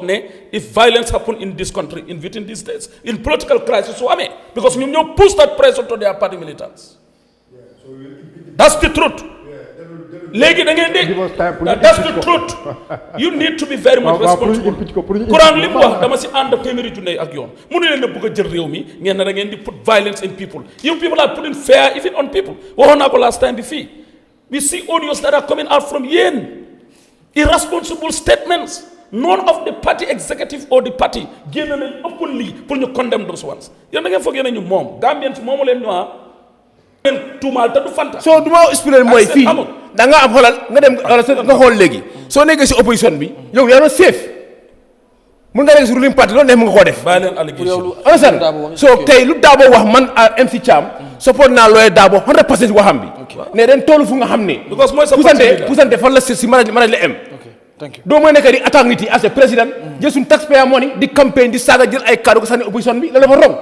if violence happens in this country, within these days, in political crisis, because you push that pressure to their party militants. That's the truth. That's the truth. You need to be very much responsible. Kurang li mu wax dama si ànd téeméeri junne ak yoon mënu leen a bëgg a jël réew mi ngeen ne da ngeen di put violence in people. You people are putting fear even on people. Waxoon naa ko last time bi fii. We see audios that are coming out from yéen. Irresponsible statements. None of the party executive or the party génn nañ openly pour ñu condemn those ones. Yéen da ngeen foog yéen ñu moom Gambians moomu leen ñu tuumaal te du fanta. soo du ma expliqué mooy fii da nga am xoolal nga dem nga xool léegi soo nekkee si opposition bi yow yaa doon safe mun nga nekk si ruling party loolu neex mu nga koo def. bàyyi leen allégation so tey lu Darboe wax man MC Cham support naa looyee Darboe 100% waxam bi. ne den toolu fu nga xam ne. because mooy sa pusante fan la si maraj la am. doo mooy nekk di attaque nit yi as a président jël suñu taxpayer money di campagne di saaga jël ay kaddu ko sànni opposition bi la dafa rong.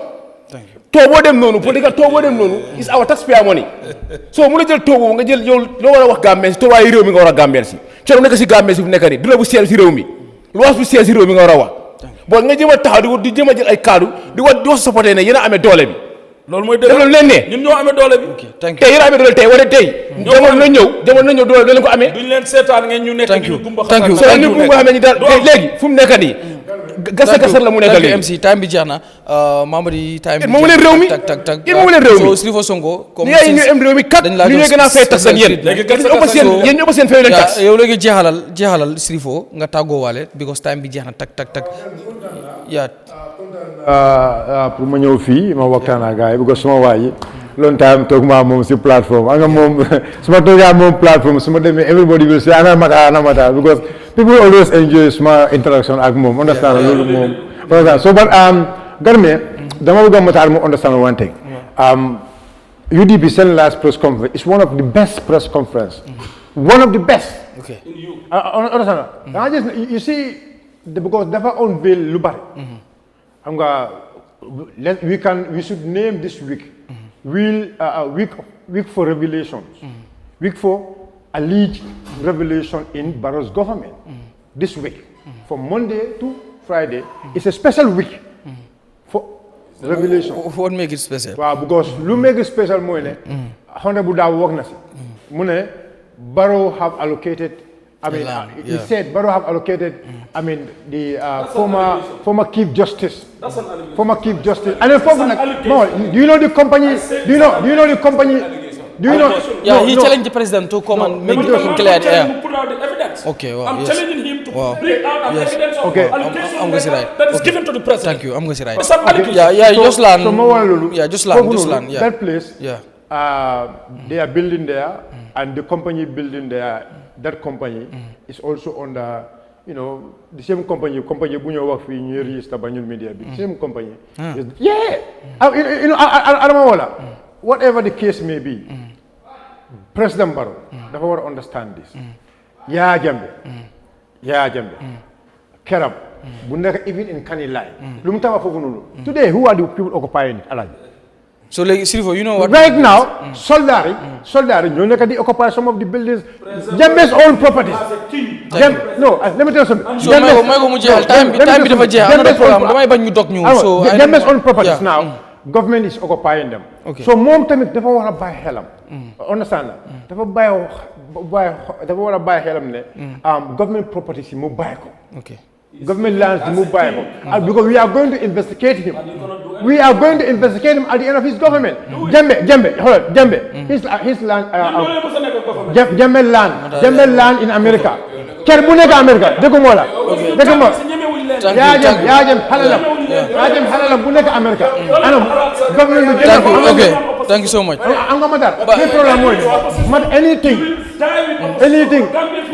toogoo dem noonu political toogoo dem noonu is our taxpayer money so mu la jël toogoo nga jël yow loo war a wax Gambien si toowaayu réew mi nga war a Gambien si coono nekk si Gambien si fu nekk nii du la bu seer si réew mi luwaas bu seer si réew mi nga war a wax bon nga jëm a taxaw di jëm a jël ay kaddu di wax supporté ne yéen a amee doole bi loolu mooy dëgg leen ne ñun ñoo amee doole bi tey yéen a amee doole tey wala tey jamono na ñëw doole leen ko amee duñ leen seetaan ngeen ñu nekk ñu gumba xam ñu gumba xam ne ñu daal léegi fu mu nekk nii gasar la mu nekk léegi MC time bi jeex na Mamadi time bi moomu leen réew mi yéen moomu leen réew mi Sherifo Sonko comme ñu am réew mi kat ñu ñoo gën a fay tax seen yéen ñu ëpp seen fay leen tax yow léegi jeexalal Sherifo nga tàggoo waale because time bi jeex na tak yaa pour ma ñëw fii ma waxtaan ak gars yi because suma waa yi loolu time toog maa moom si plateforme nga moom su ma toogee moom plateforme su ma demee everybody will say ana Matarr because people always enjoy suma interaction ak moom understand loolu moom so but Garme dama bëgg Matarr mu understand one thing U.D.P seen last press conference is one of the best press conference one of the best understand you see because dafa unveil lu bari xam nga we should name this week week for revelations week for alleged revelation in Barrow's government this week from Monday to Friday it's a special week for revelation. What make it special? Wow, because lu make it special mooy ne Honorable Darboe wax na si mu ne Barrow have allocated he said Barrow have allocated the former Chief Justice and then do you know the company he challenged the president to come and make it clear put out the evidence. Okay, wow, I'm challenging him to bring out an evidence of allegations I'm going to right. that is given to the president. Thank you. I'm going to right. Just land. Just land. That place, they are building there, and the company building there, that company is also under, the same company bu ñoo wax fii ñuy register ba ñun media bi, same company. Whatever the case may be, President Barrow dafa war to understand this. Yahya Jammeh, Kerab, bu nekk even in Kanilai, lu mu tawa foofu noonu. Today, who are the people occupying it, Alaji? So, like, Sherifo, you know what? Right now, soldari, ñoo nekk di occupy some of the buildings. Jammeh's own properties. Let me tell you something. So, time bi dafa jeex. Another program, damay bañ ñu dog ñu. So, Jammeh's own properties now. Government is occupying them. So moom tamit dafa war a bàyyi xelam. Understand? Dafa war a bàyyi xelam ne. Government properties yi mu bàyyi ko. Government lands yi mu bàyyi ko. Because we are going to investigate him. We are going to investigate him at the end of his government. Jammeh, his land. Jammeh land in America. Kër bu nekk America dëgg moo la. Yahya Jammeh halalam bu nekk America. Government thank you so much. Am nga Matarr. Le problème mooy anything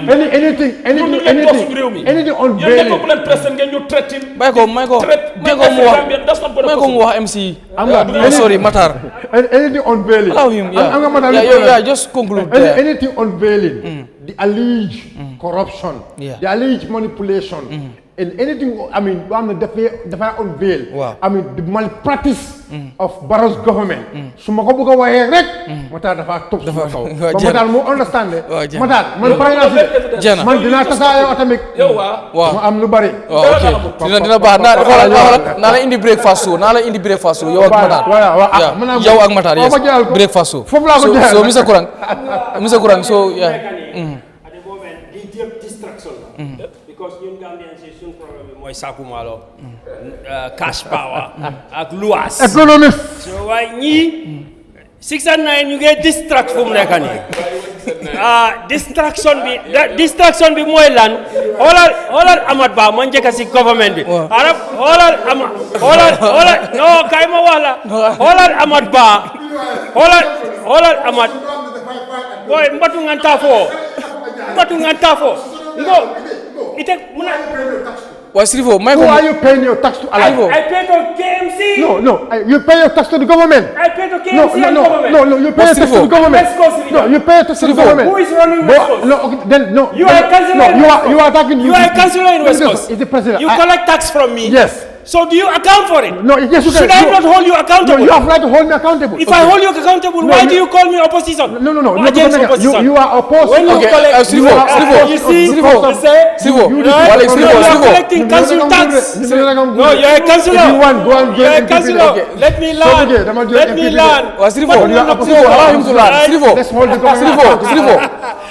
anything unveiling. Yéen nekk leen président ngeen ñu traité. may ko mu wax MC. Sorry Matarr. Anything unveiling. Allow him. Just conclude. Anything unveiling. The alleged corruption. The alleged manipulation. And anything, I mean, the unveil. Wow. I mean, the malpractice of Barrow's government. So, I go away, Matarr dafa top. Matarr mo understand it. Matarr, man finance. Man dina tasayo atomic. Am lu bari. Okay. Dina baax na la indi breakfast so. Na la indi breakfast so. Yow ak Matarr. Yow ak Matarr, yes. Breakfast so. So Mr. Kurang, so yeah. At the moment, distraction. Because ñun Gambians suñu problème bi mooy saaku maalo cash power ak luwas economist so waaye ñii 609 ñu ngi distract fu mu nekk nii distraction bi mooy lan xoolal Amat Bah moo njëkk si government bi xoolal non kay ma wax la xoolal Amat Bah xoolal Amat boy mbatu ngan tafo ngo ite muna Why Sherifo? Who are you paying your tax to? I pay to KMC. No. You pay your tax to the government. I pay to KMC and government. No. You pay your tax to the government. No, you pay your tax to the government. Who is running West Coast? No. You are a councillor. You are talking. You are a councillor in West Coast. It's the president. You collect tax from me. Yes. So do you account for it? No, yes, you can. Should I not hold you accountable? No, you have right to hold me accountable. If I hold you accountable, why do you call me opposition? No. Against opposition. You are opposed. When you collect, Sherifo. you see, you are collecting council tax. No, you are a councillor. You are a councillor. Let me learn. Let me learn. Sherifo, allow him to learn. Let's hold the government.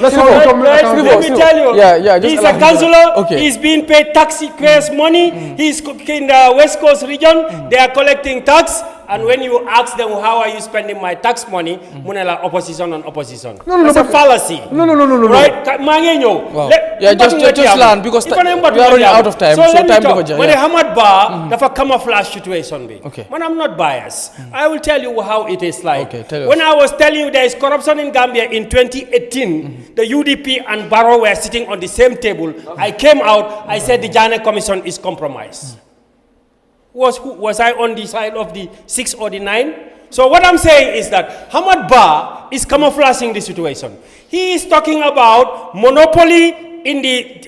Let me tell you. He's a councillor. Okay. He's being paid taxpayers' money. He's in the West Coast region. They are collecting tax. And when you ask them, how are you spending my tax money? Munela opposition on opposition. That's a fallacy. No. Right? Mangenyo. Wow. Just learn because we are running out of time. So let me time talk. When Ahmad Bah, that's a camouflage situation. Okay. When I'm not biased, I will tell you how it is like. Okay, tell us. When I was telling you there is corruption in Gambia in 2018, the U.D.P and Barrow were sitting on the same table. I came out, I said the Jammeh Commission is compromised. Was I on the side of the 6 or the 9? So what I'm saying is that Ahmad Bah is camouflaging the situation. He is talking about monopoly in the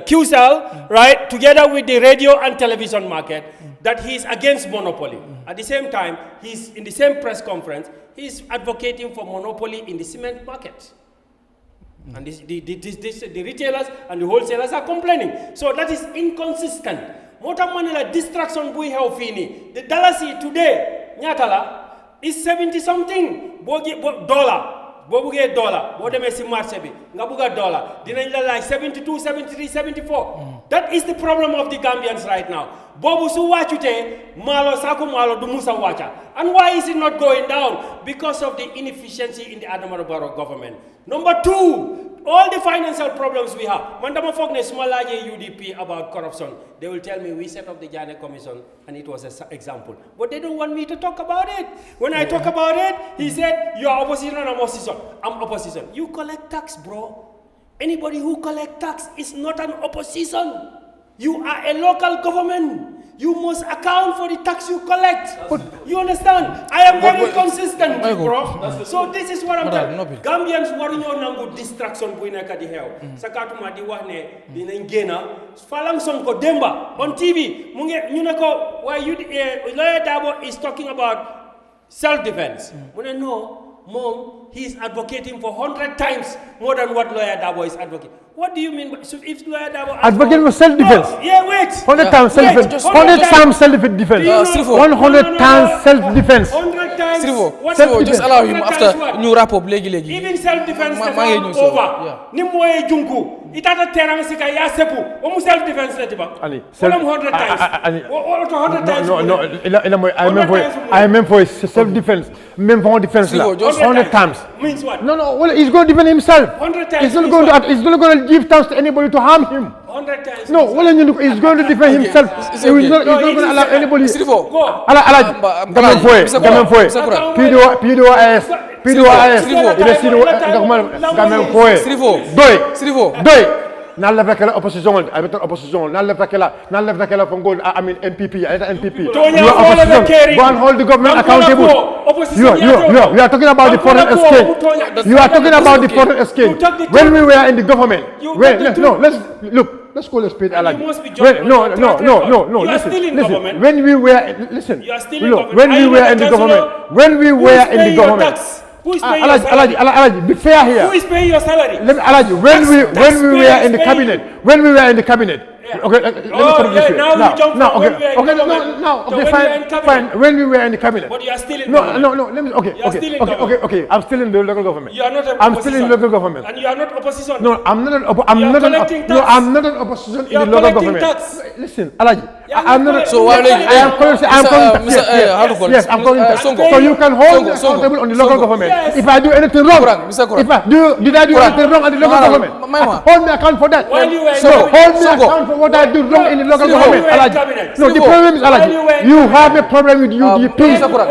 QCell, right, together with the radio and television market, that he is against monopoly. At the same time, he's in the same press conference, he's advocating for monopoly in the cement market. And the retailers and the wholesalers are complaining. So that is inconsistent. Mota manila distraction bui heo fini. The dalasi today, nyatala, is 70 something dollar. Bobuge dollar. Bodeme si marche bi. Ngabuga dollar. Dinajla like 72, 73, 74. That is the problem of the Gambians right now. Bobu su wachute, malo saku malo dumusa wacha. And why is it not going down? Because of the inefficiency in the Adamawa Barrow government. Number 2, all the financial problems we have. Mandama Fogne Smalaje U.D.P about corruption. They will tell me we set up the Jammeh Commission and it was an example. But they don't want me to talk about it. When I talk about it, he said, you are opposition and I'm opposition. I'm opposition. You collect tax, bro. Anybody who collects tax is not an opposition. You are a local government. You must account for the tax you collect. You understand? I am very consistent, bro. So this is what I'm telling you. Gambians waruñoo nangu distraction bu nekk di xew. Sakatuma di wax ne dinañ génna falang Sonko demba on TV mu ngi ñu ne ko why Lawyer Darboe is talking about self defense. Mu ne no, mom, he is advocating for 100 times more than what Lawyer Darboe is advocating. What do you mean by so if Lawyer Darboe advocating for self-defense? No, yeah, wait. 100 times self-defense. 100 times self-defense. 100 times self-defense. 100 times. Sherifo, just allow him after new wrap up legi. Even self-defense over. Nimmoye junku. Itata terang sika ya sepu. Omu self-defense letiba. Ali. 100 times. 100 times. No. I meant for self-defense. Meant for defense. 100 times. Means what? No. Well, he's going to defend himself. 100 times. He's not going to give chance to anybody to harm him. 100 times. No, well, he's going to defend himself. It's He will okay. not, he's not going to allow anybody. Sirifo. Gamen foye. PDOIS. Gamen foye. Sirifo. Doy. Nan left like opposition. I better opposition. Nan left like from gold. I mean MPP. MPP. You are opposition. Go and hold the government accountable. You are talking about the foreign escape. You are talking about the foreign escape. When we were in the government. Let's call a spade. No. You are still in government. When we were in the government. Who is paying your salary? Alaji, be fair here. Who is paying your salary? Alaji, when we were in the cabinet. Yeah. Okay, let me put it this way. Fine. When we were in the cabinet. But you are still in government. Okay. I'm still in the local government. You are not an I'm still in local government. And you are not opposition. No, I'm not an opposition in the local government. Listen, Alaji. I'm not. So I'm calling tax. So you can hold me accountable on the local government. Yes. If I do anything wrong, did I do anything wrong on the local government? Hold me account for that. While you were in So hold me Sonko. account for what I do wrong in the local government. cabinet. No, the problem is, Alaji, you have a problem with UDP,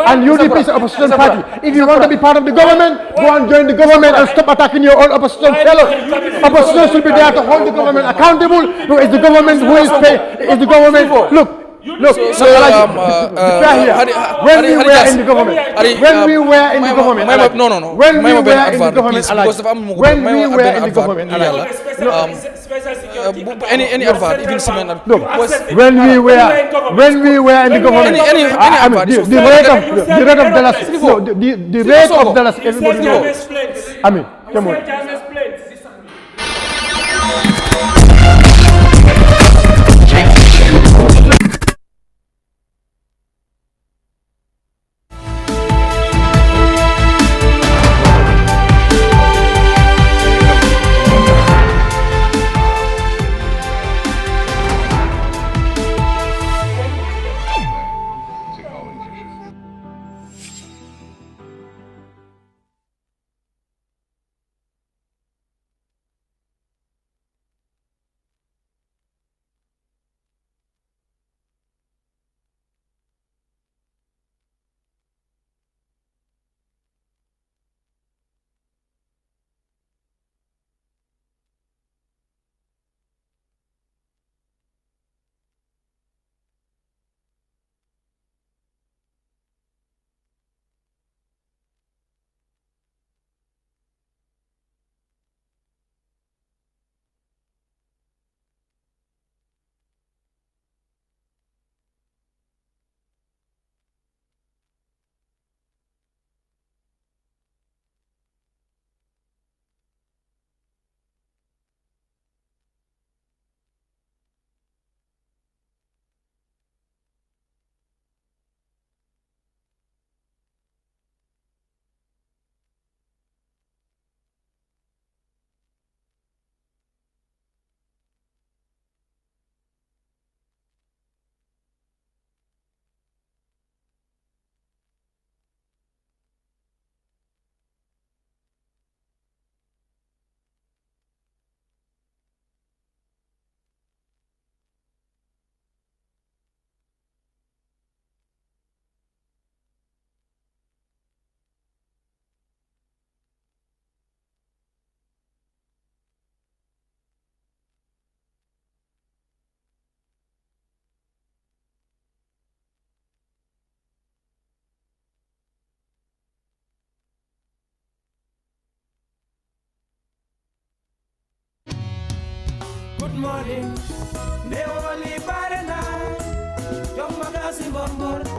and UDP is an opposition party. If you want to be part of the government, go and join the government and stop attacking your own opposition fellows. Opposition should be there to hold the government accountable. No, it's the government who is paying. It's the government. Look. When we were in the government, any advert, even cement. When we were in the government, the rate of dollars, the rate of dollars, everybody knows. I mean, come on.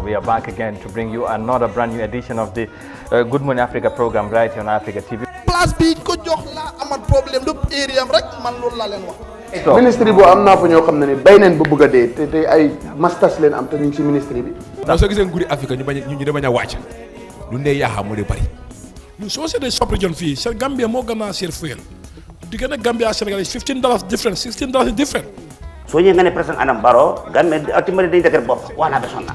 We are back again to bring you another brand new edition of the Good Morning Africa program right here on Africa TV. Place bi ko jox la amat problème du area rek man loolu la len wax. Ministry bo am na fa ñoo xam ne bay nañ ba bëgg a dee te ay masters leen am te ñu ci ministry bi. ndax soo gisee nguuri Afrique ñu bañ a wàcc lu ne yaa xam moo di bari ñu soo seetee sub-region fii seen Gambia moo gën a cher fuel diggante Gambia Sénégal $15 different $16 different. soo ñëwee nga ne président Adama Barrow Gambia ultimately dañu dëgër bopp wax naa ba sonn naa.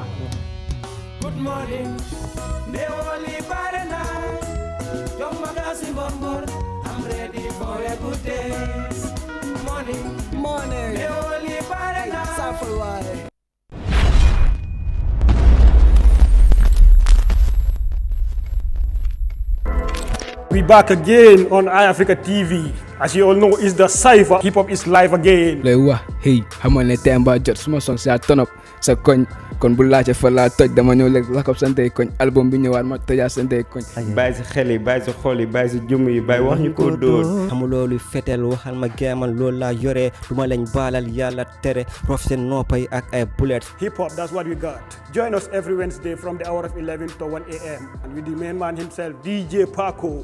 We back again on Eyeafrica TV. As you all know, it's the cipher. Hip hop is live again. Lay wax hey xamal ne tey mbaa jot suma song sa tonop sa koñ kon bu laajte fa laa toj dama ñëw léegi lakab santey koñ album bi ñëwaat ma tëjaa santey koñ. bàyyi si xel yi bàyyi si xol yi bàyyi si jëmm yi bàyyi wax ñu ko dóor. xamu loolu fetel waxal ma geeman loolu laa yore duma lañ baalal yàlla tere rof seen noppay ak ay bullets. Hip hop, that's what we got. Join us every Wednesday from the hour of 11 to 1 a.m. and with the main man himself, DJ Paco.